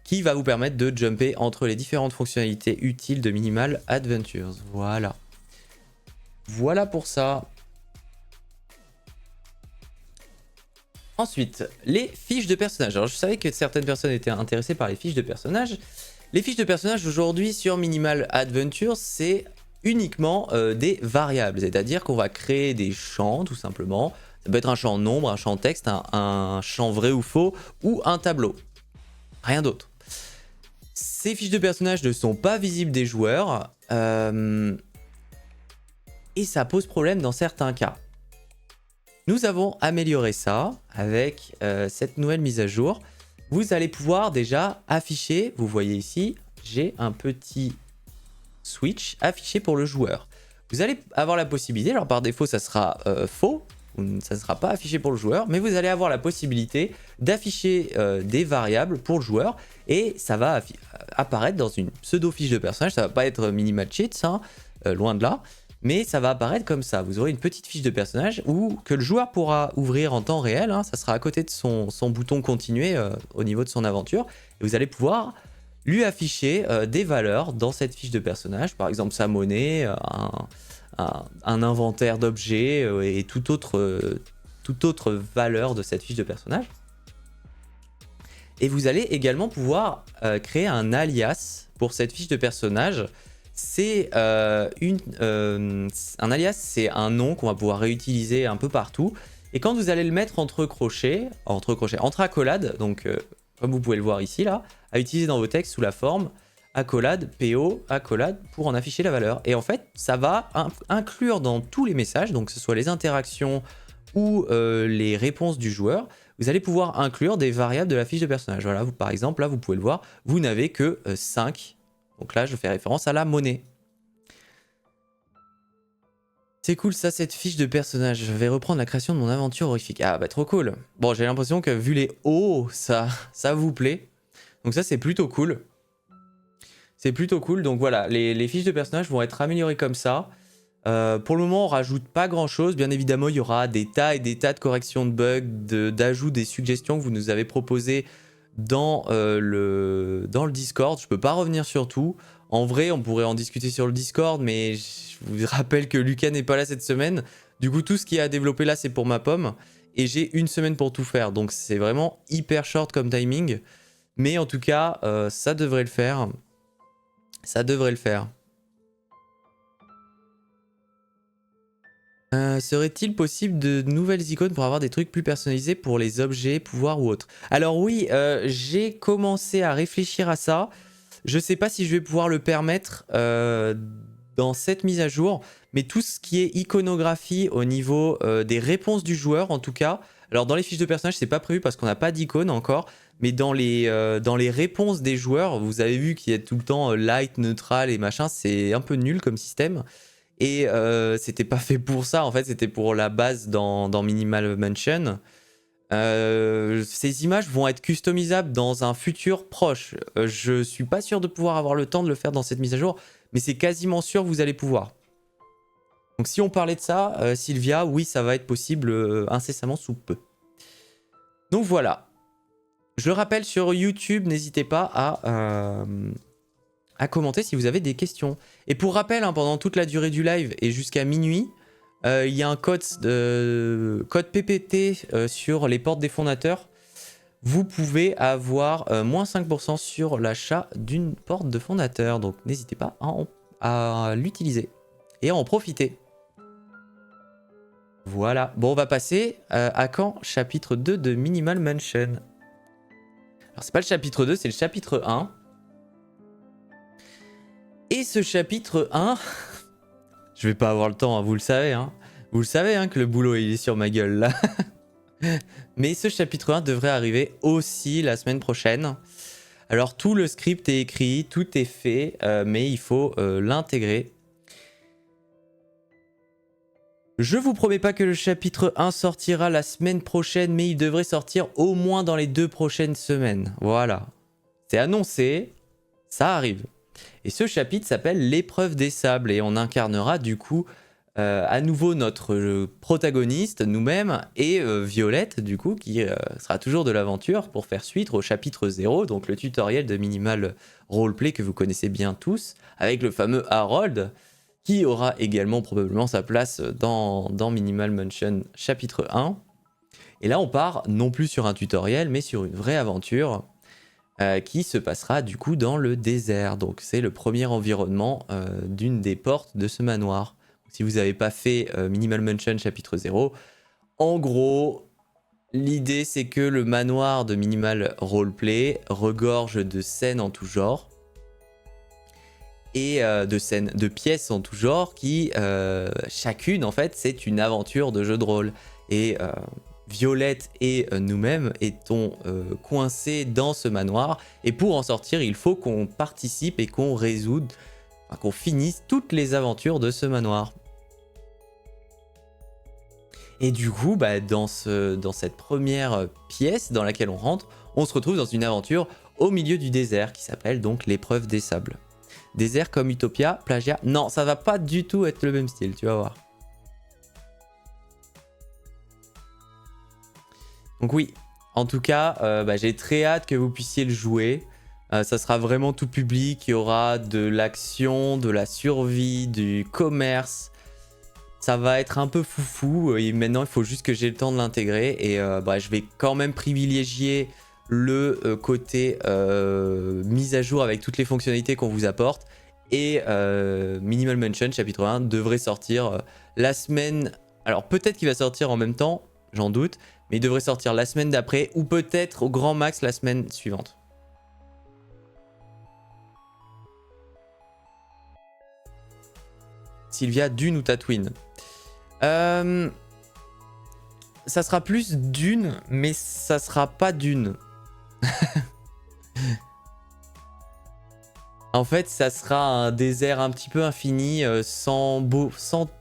qui va vous permettre de jumper entre les différentes fonctionnalités utiles de Minimal Adventures. Voilà. Voilà pour ça. Ensuite, les fiches de personnages. Alors je savais que certaines personnes étaient intéressées par les fiches de personnages. Les fiches de personnages aujourd'hui sur Minimal Adventures, c'est uniquement des variables. C'est-à-dire qu'on va créer des champs tout simplement. Ça peut être un champ nombre, un champ texte, un champ vrai ou faux, ou un tableau. Rien d'autre. Ces fiches de personnages ne sont pas visibles des joueurs et ça pose problème dans certains cas. Nous avons amélioré ça avec cette nouvelle mise à jour. Vous allez pouvoir déjà afficher, vous voyez ici, j'ai un petit switch affiché pour le joueur. Vous allez avoir la possibilité, alors par défaut ça sera faux, ça ne sera pas affiché pour le joueur, mais vous allez avoir la possibilité d'afficher des variables pour le joueur et ça va apparaître dans une pseudo fiche de personnage. Ça va pas être Minimal Cheats, hein, loin de là, mais ça va apparaître comme ça. Vous aurez une petite fiche de personnage que le joueur pourra ouvrir en temps réel, hein, ça sera à côté de son bouton continuer au niveau de son aventure et vous allez pouvoir lui afficher des valeurs dans cette fiche de personnage, par exemple sa monnaie, un inventaire d'objets et toute autre valeur de cette fiche de personnage. Et vous allez également pouvoir créer un alias pour cette fiche de personnage. C'est un alias, c'est un nom qu'on va pouvoir réutiliser un peu partout. Et quand vous allez le mettre entre accolades, donc comme vous pouvez le voir ici là, à utiliser dans vos textes sous la forme accolade, PO, accolade, pour en afficher la valeur. Et en fait, ça va inclure dans tous les messages, donc que ce soit les interactions ou les réponses du joueur, vous allez pouvoir inclure des variables de la fiche de personnage. Voilà, par exemple, là, vous pouvez le voir, vous n'avez que 5. Donc là, je fais référence à la monnaie. C'est cool ça, cette fiche de personnage. Je vais reprendre la création de mon aventure horrifique. Ah bah trop cool. Bon, j'ai l'impression que vu les hauts, ça vous plaît. Donc ça, c'est plutôt cool. C'est plutôt cool. Donc voilà, les fiches de personnage vont être améliorées comme ça. Pour le moment, on rajoute pas grand chose. Bien évidemment, il y aura des tas et des tas de corrections de bugs, d'ajout des suggestions que vous nous avez proposées dans le Discord. Je peux pas revenir sur tout. En vrai, on pourrait en discuter sur le Discord, mais je vous rappelle que Lucas n'est pas là cette semaine. Du coup, tout ce qui est à développer là, c'est pour ma pomme. Et j'ai une semaine pour tout faire. Donc c'est vraiment hyper short comme timing. Mais en tout cas, ça devrait le faire. Ça devrait le faire. Serait-il possible de nouvelles icônes pour avoir des trucs plus personnalisés pour les objets, pouvoirs ou autres? Alors oui, j'ai commencé à réfléchir à ça. Je sais pas si je vais pouvoir le permettre dans cette mise à jour, mais tout ce qui est iconographie au niveau des réponses du joueur en tout cas. Alors dans les fiches de personnage, c'est pas prévu parce qu'on n'a pas d'icône encore, mais dans les réponses des joueurs, vous avez vu qu'il y a tout le temps light, neutral et machin, c'est un peu nul comme système. Et c'était pas fait pour ça, en fait, c'était pour la base dans Minimal Mansion. Ces images vont être customisables dans un futur proche. Je suis pas sûr de pouvoir avoir le temps de le faire dans cette mise à jour, mais c'est quasiment sûr que vous allez pouvoir. Donc si on parlait de ça, Sylvia, oui, ça va être possible incessamment sous peu. Donc voilà. Je le rappelle, sur YouTube, n'hésitez pas à commenter si vous avez des questions. Et pour rappel, hein, pendant toute la durée du live et jusqu'à minuit, il y a un code PPT sur les portes des fondateurs. Vous pouvez avoir moins 5% sur l'achat d'une porte de fondateur. Donc n'hésitez pas à l'utiliser et à en profiter. Voilà. Bon, on va passer à quand? Chapitre 2 de Minimal Mansion. Alors c'est pas le chapitre 2, c'est le chapitre 1. Et ce chapitre 1, je vais pas avoir le temps, hein, vous le savez. Hein. Vous le savez hein, que le boulot il est sur ma gueule là. Mais ce chapitre 1 devrait arriver aussi la semaine prochaine. Alors tout le script est écrit, tout est fait, mais il faut l'intégrer. Je vous promets pas que le chapitre 1 sortira la semaine prochaine, mais il devrait sortir au moins dans les 2 prochaines semaines. Voilà. C'est annoncé, ça arrive. Et ce chapitre s'appelle l'épreuve des sables et on incarnera du coup à nouveau notre protagoniste, nous-mêmes, et Violette du coup qui sera toujours de l'aventure pour faire suite au chapitre 0, donc le tutoriel de Minimal Roleplay que vous connaissez bien tous, avec le fameux Harold qui aura également probablement sa place dans Minimal Mansion chapitre 1. Et là on part non plus sur un tutoriel mais sur une vraie aventure qui se passera du coup dans le désert. Donc c'est le premier environnement d'une des portes de ce manoir. Si vous n'avez pas fait Minimal Mansion chapitre 0, en gros, l'idée c'est que le manoir de Minimal Roleplay regorge de scènes en tout genre et de pièces en tout genre qui, chacune en fait, c'est une aventure de jeu de rôle. Et Violette et nous-mêmes étions coincés dans ce manoir et pour en sortir il faut qu'on participe et qu'on qu'on finisse toutes les aventures de ce manoir. Et du coup dans cette première pièce dans laquelle on rentre, on se retrouve dans une aventure au milieu du désert qui s'appelle donc l'épreuve des sables. Désert comme Utopia, Plagia, non ça va pas du tout être le même style, tu vas voir. Donc oui, en tout cas, j'ai très hâte que vous puissiez le jouer. Ça sera vraiment tout public, il y aura de l'action, de la survie, du commerce. Ça va être un peu foufou et maintenant il faut juste que j'ai le temps de l'intégrer. Et je vais quand même privilégier le côté mise à jour avec toutes les fonctionnalités qu'on vous apporte. Et Minimal Mansion chapitre 1 devrait sortir la semaine... Alors peut-être qu'il va sortir en même temps, j'en doute. Mais il devrait sortir la semaine d'après ou peut-être au grand max la semaine suivante. Sylvia, Dune ou Tatooine? Ça sera plus Dune, mais ça sera pas Dune. En fait, ça sera un désert un petit peu infini, sans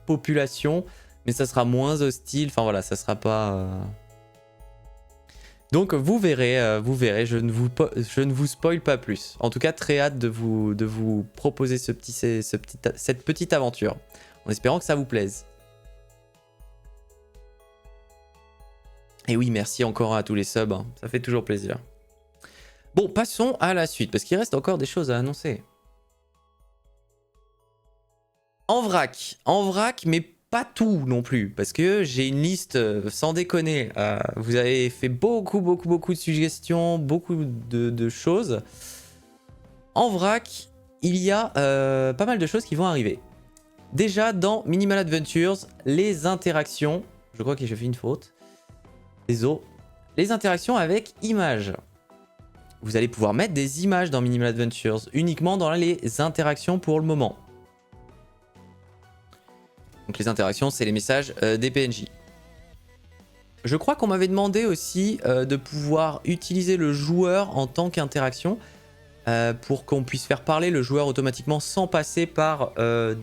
population, mais ça sera moins hostile. Enfin voilà, ça sera pas... Donc vous verrez, je ne vous spoil pas plus. En tout cas, très hâte de vous proposer cette petite aventure, en espérant que ça vous plaise. Et oui, merci encore à tous les subs, hein. Ça fait toujours plaisir. Bon, passons à la suite, parce qu'il reste encore des choses à annoncer. En vrac, mais pas tout non plus, parce que j'ai une liste, sans déconner. Vous avez fait beaucoup de suggestions, beaucoup de choses. En vrac, il y a pas mal de choses qui vont arriver. Déjà, dans Minimal Adventures, les interactions... Je crois que j'ai fait une faute. Désolé. Les interactions avec images. Vous allez pouvoir mettre des images dans Minimal Adventures, uniquement dans les interactions pour le moment. Donc les interactions, c'est les messages des PNJ. Je crois qu'on m'avait demandé aussi de pouvoir utiliser le joueur en tant qu'interaction pour qu'on puisse faire parler le joueur automatiquement sans passer par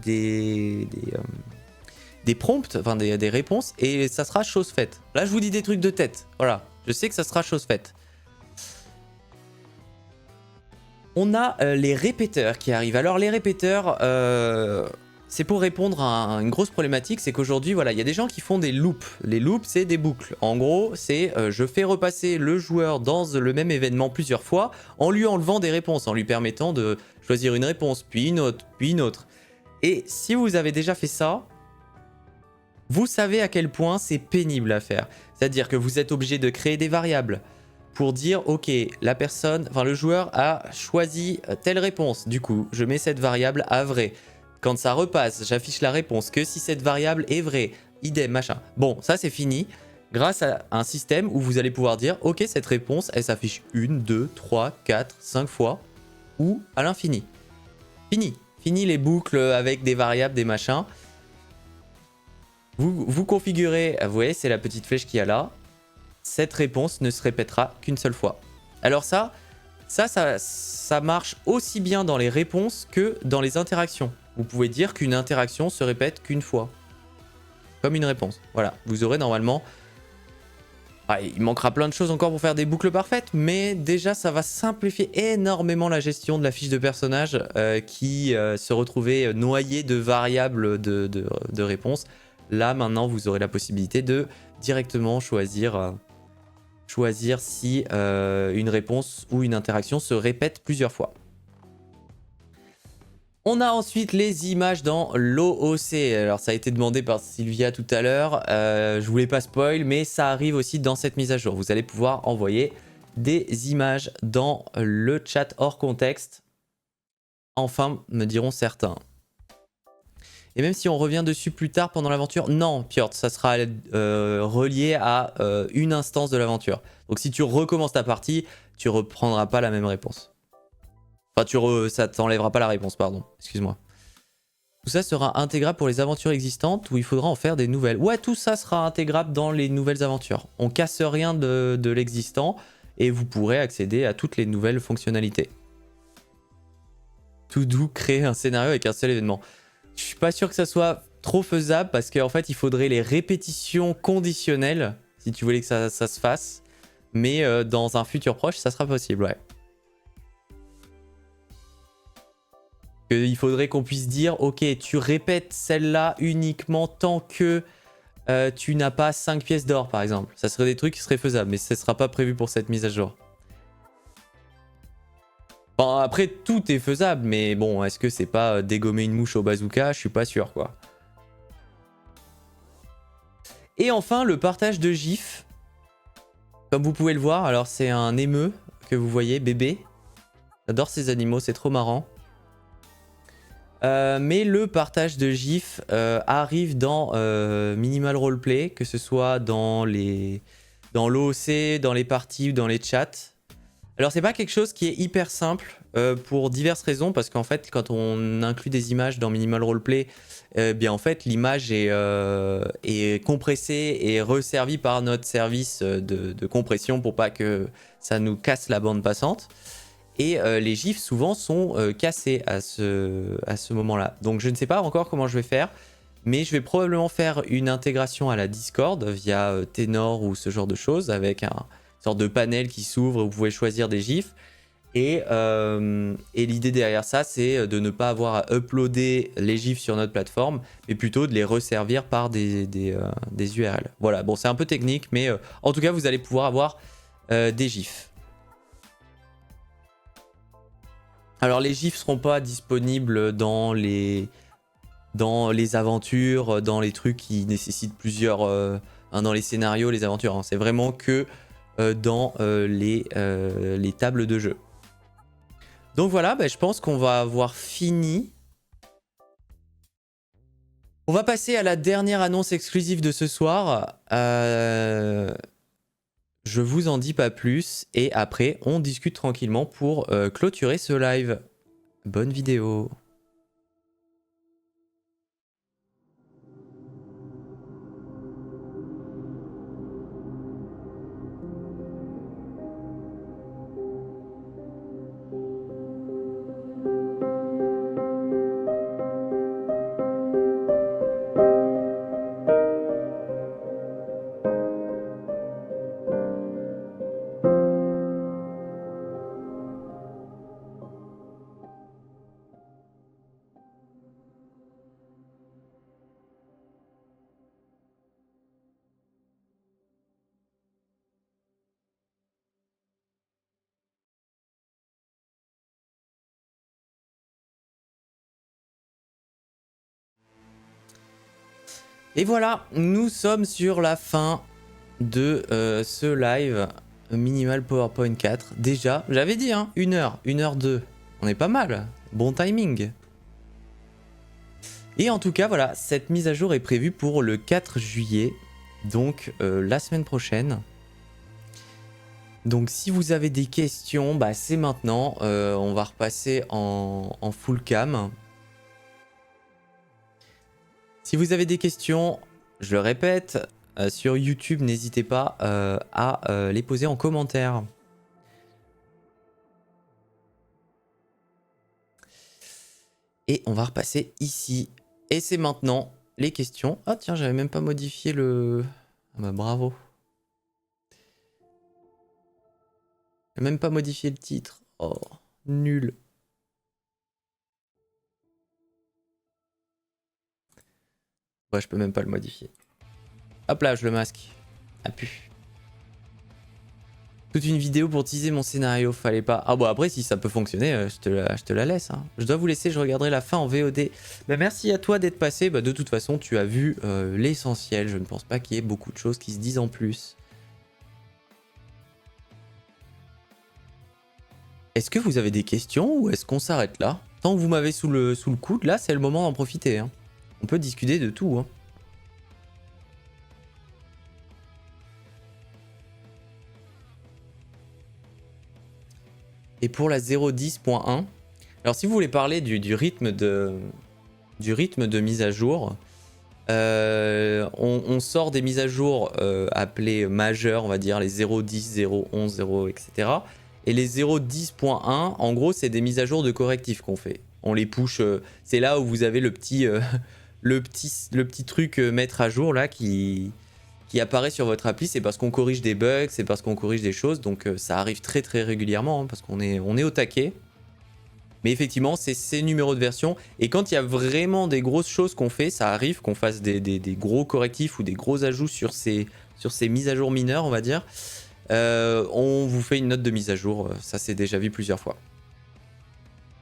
des prompts, enfin des réponses, et ça sera chose faite. Là, je vous dis des trucs de tête. Voilà, je sais que ça sera chose faite. On a les répéteurs qui arrivent. Alors les répéteurs, c'est pour répondre à une grosse problématique, c'est qu'aujourd'hui, voilà, il y a des gens qui font des loops. Les loops, c'est des boucles. En gros, c'est je fais repasser le joueur dans le même événement plusieurs fois en lui enlevant des réponses, en lui permettant de choisir une réponse, puis une autre, puis une autre. Et si vous avez déjà fait ça, vous savez à quel point c'est pénible à faire. C'est-à-dire que vous êtes obligé de créer des variables pour dire, ok, la personne, enfin le joueur a choisi telle réponse. Du coup, je mets cette variable à vrai. Quand ça repasse, j'affiche la réponse que si cette variable est vraie. Idem, machin. Bon, ça c'est fini. Grâce à un système où vous allez pouvoir dire, ok, cette réponse, elle s'affiche 1, 2, 3, 4, 5 fois ou à l'infini. Fini. Fini les boucles avec des variables, des machins. Vous configurez, vous voyez, c'est la petite flèche qu'il y a là. Cette réponse ne se répétera qu'une seule fois. Alors ça marche aussi bien dans les réponses que dans les interactions. Vous pouvez dire qu'une interaction se répète qu'une fois. Comme une réponse. Voilà, vous aurez normalement... Ah, il manquera plein de choses encore pour faire des boucles parfaites, mais déjà ça va simplifier énormément la gestion de la fiche de personnage qui se retrouvait noyée de variables de réponses. Là maintenant vous aurez la possibilité de directement choisir si une réponse ou une interaction se répète plusieurs fois. On a ensuite les images dans l'OOC. Alors ça a été demandé par Sylvia tout à l'heure. Je voulais pas spoil, mais ça arrive aussi dans cette mise à jour. Vous allez pouvoir envoyer des images dans le chat hors contexte. Enfin, me diront certains. Et même si on revient dessus plus tard pendant l'aventure, non, Piotr, ça sera relié à une instance de l'aventure. Donc si tu recommences ta partie, tu reprendras pas la même réponse. Enfin, ça t'enlèvera pas la réponse, pardon. Excuse-moi. Tout ça sera intégrable pour les aventures existantes ou il faudra en faire des nouvelles. Ouais, tout ça sera intégrable dans les nouvelles aventures. On casse rien de l'existant et vous pourrez accéder à toutes les nouvelles fonctionnalités. Tout doux, créer un scénario avec un seul événement. Je suis pas sûr que ça soit trop faisable parce qu'en fait, il faudrait les répétitions conditionnelles si tu voulais que ça se fasse. Mais dans un futur proche, ça sera possible, ouais. Il faudrait qu'on puisse dire, ok, tu répètes celle-là uniquement tant que tu n'as pas 5 pièces d'or, par exemple. Ça serait des trucs qui seraient faisables, mais ce ne sera pas prévu pour cette mise à jour. Bon, après, tout est faisable, mais bon, est-ce que c'est pas dégommer une mouche au bazooka? Je suis pas sûr, quoi. Et enfin, le partage de gifs. Comme vous pouvez le voir, alors c'est un émeu que vous voyez, bébé. J'adore ces animaux, c'est trop marrant. Mais le partage de gifs arrive dans Minimal Roleplay, que ce soit dans l'OOC, dans les parties ou dans les chats. Alors c'est pas quelque chose qui est hyper simple pour diverses raisons, parce qu'en fait quand on inclut des images dans Minimal Roleplay, bien en fait l'image est compressée et resservie par notre service de compression pour pas que ça nous casse la bande passante. Et les gifs souvent sont cassés à ce moment-là. Donc je ne sais pas encore comment je vais faire, mais je vais probablement faire une intégration à la Discord via Tenor ou ce genre de choses, avec une sorte de panel qui s'ouvre où vous pouvez choisir des gifs. Et l'idée derrière ça, c'est de ne pas avoir à uploader les gifs sur notre plateforme, mais plutôt de les resservir par des URL. Voilà, bon c'est un peu technique, mais en tout cas vous allez pouvoir avoir des gifs. Alors les gifs seront pas disponibles dans les aventures, dans les trucs qui nécessitent plusieurs... dans les scénarios, les aventures. Hein. C'est vraiment que dans les tables de jeu. Donc voilà, bah, je pense qu'on va avoir fini. On va passer à la dernière annonce exclusive de ce soir. Je vous en dis pas plus. Et après, on discute tranquillement pour clôturer ce live. Bonne vidéo. Et voilà, nous sommes sur la fin de ce live Minimal PowerPoint 4. Déjà, j'avais dit, hein, 1h02. On est pas mal. Bon timing. Et en tout cas, voilà, cette mise à jour est prévue pour le 4 juillet. Donc, la semaine prochaine. Donc, si vous avez des questions, bah, c'est maintenant. On va repasser en full cam. Si vous avez des questions, je le répète, sur YouTube, n'hésitez pas à les poser en commentaire. Et on va repasser ici. Et c'est maintenant les questions. Ah tiens, j'avais même pas modifié le... Ah bah bravo. J'ai même pas modifié le titre. Oh, nul. Ouais, je peux même pas le modifier. Hop là, je le masque. Ah pu. Toute une vidéo pour teaser mon scénario, fallait pas. Ah bon, après, si ça peut fonctionner, je te la laisse. Hein. Je dois vous laisser, je regarderai la fin en VOD. Bah, merci à toi d'être passé. Bah, de toute façon, tu as vu l'essentiel. Je ne pense pas qu'il y ait beaucoup de choses qui se disent en plus. Est-ce que vous avez des questions ou est-ce qu'on s'arrête là? Tant que vous m'avez sous le coude, là, c'est le moment d'en profiter. Hein. On peut discuter de tout. Hein. Et pour la 0.10.1, alors si vous voulez parler du rythme de mise à jour, on sort des mises à jour appelées majeures, on va dire les 0.10, 0.11, 0, etc. Et les 0.10.1, en gros, c'est des mises à jour de correctifs qu'on fait. On les push, c'est là où vous avez le petit truc mettre à jour là qui apparaît sur votre appli. C'est parce qu'on corrige des bugs, c'est parce qu'on corrige des choses. Donc ça arrive très très régulièrement hein, parce qu'on est au taquet. Mais effectivement, c'est ces numéros de version. Et quand il y a vraiment des grosses choses qu'on fait, ça arrive qu'on fasse des gros correctifs ou des gros ajouts sur ces mises à jour mineures, on va dire. On vous fait une note de mise à jour. Ça, c'est déjà vu plusieurs fois.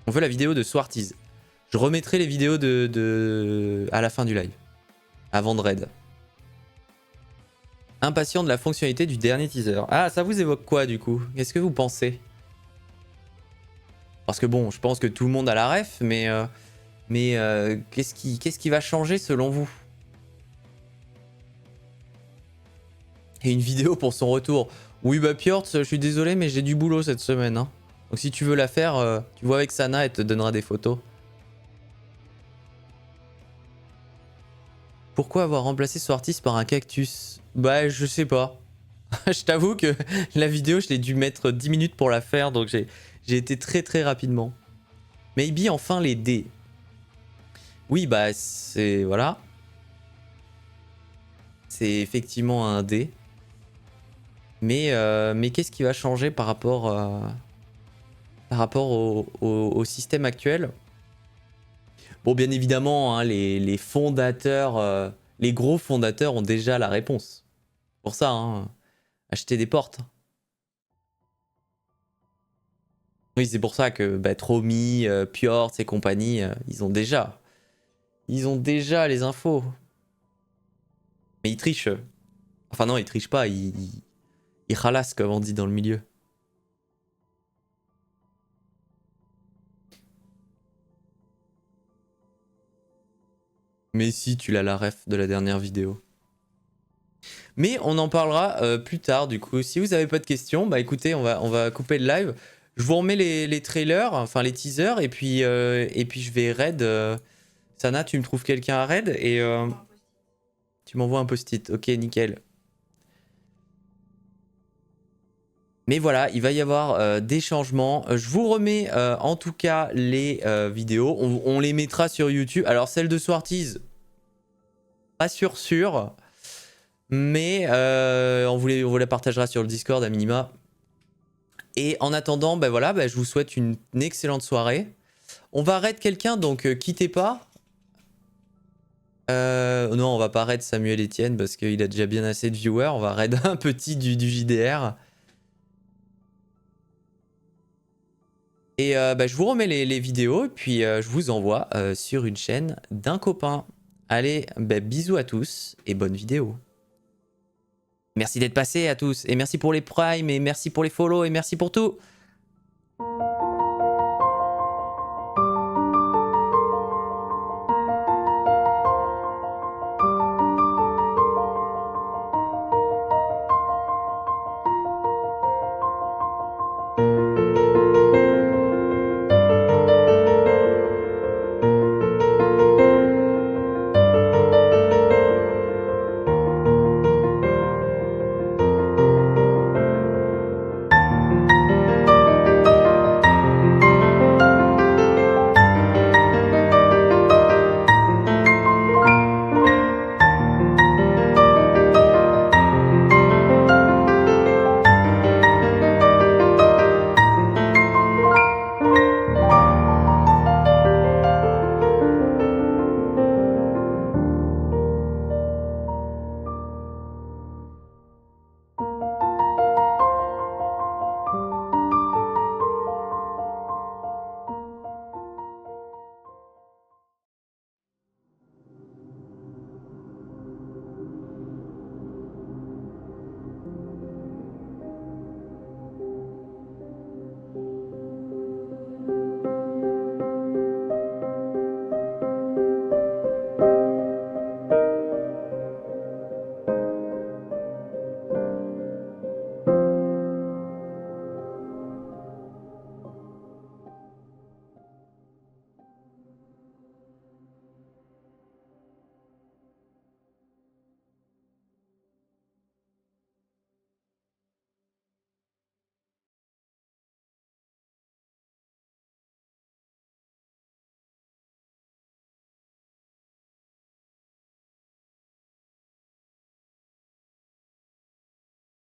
On veut la vidéo de Swarties. Je remettrai les vidéos à la fin du live. Avant de raid. Impatient de la fonctionnalité du dernier teaser. Ah, ça vous évoque quoi du coup? Qu'est-ce que vous pensez? Parce que bon, je pense que tout le monde a la ref, mais qu'est-ce qui va changer selon vous? Et une vidéo pour son retour. Oui bah Piotr, je suis désolé mais j'ai du boulot cette semaine. Hein. Donc si tu veux la faire, tu vois avec Sana, elle te donnera des photos. Pourquoi avoir remplacé Swarties par un cactus? Bah je sais pas. Je t'avoue que la vidéo je l'ai dû mettre 10 minutes pour la faire donc J'ai été très très rapidement. Maybe enfin les dés. Oui, bah c'est... Voilà. C'est effectivement un dé. Mais qu'est-ce qui va changer par rapport au système actuel? Bon, bien évidemment, hein, les fondateurs, les gros fondateurs ont déjà la réponse. Pour ça, hein, acheter des portes. Oui, c'est pour ça que bah, Tromi, Pjort et compagnie, ils ont déjà les infos. Mais ils trichent. Enfin non, ils trichent pas, ils ralassent comme on dit dans le milieu. Mais si, tu l'as la ref de la dernière vidéo. Mais on en parlera plus tard du coup. Si vous avez pas de questions, bah écoutez, on va couper le live. Je vous remets les trailers, enfin les teasers, et puis je vais raid. Sana, tu me trouves quelqu'un à raid et tu m'envoies un post-it. Ok, nickel. Mais voilà, il va y avoir des changements. Je vous remets en tout cas les vidéos. On les mettra sur YouTube. Alors celle de Swarties, pas sûr. Mais on vous la partagera sur le Discord à minima. Et en attendant, ben voilà, je vous souhaite une excellente soirée. On va raid quelqu'un, donc quittez pas. Non, on va pas raid Samuel Etienne parce qu'il a déjà bien assez de viewers. On va raid un petit du JDR. Et je vous remets les vidéos et puis je vous envoie sur une chaîne d'un copain. Allez, bisous à tous et bonne vidéo. Merci d'être passé à tous et merci pour les primes et merci pour les follow et merci pour tout.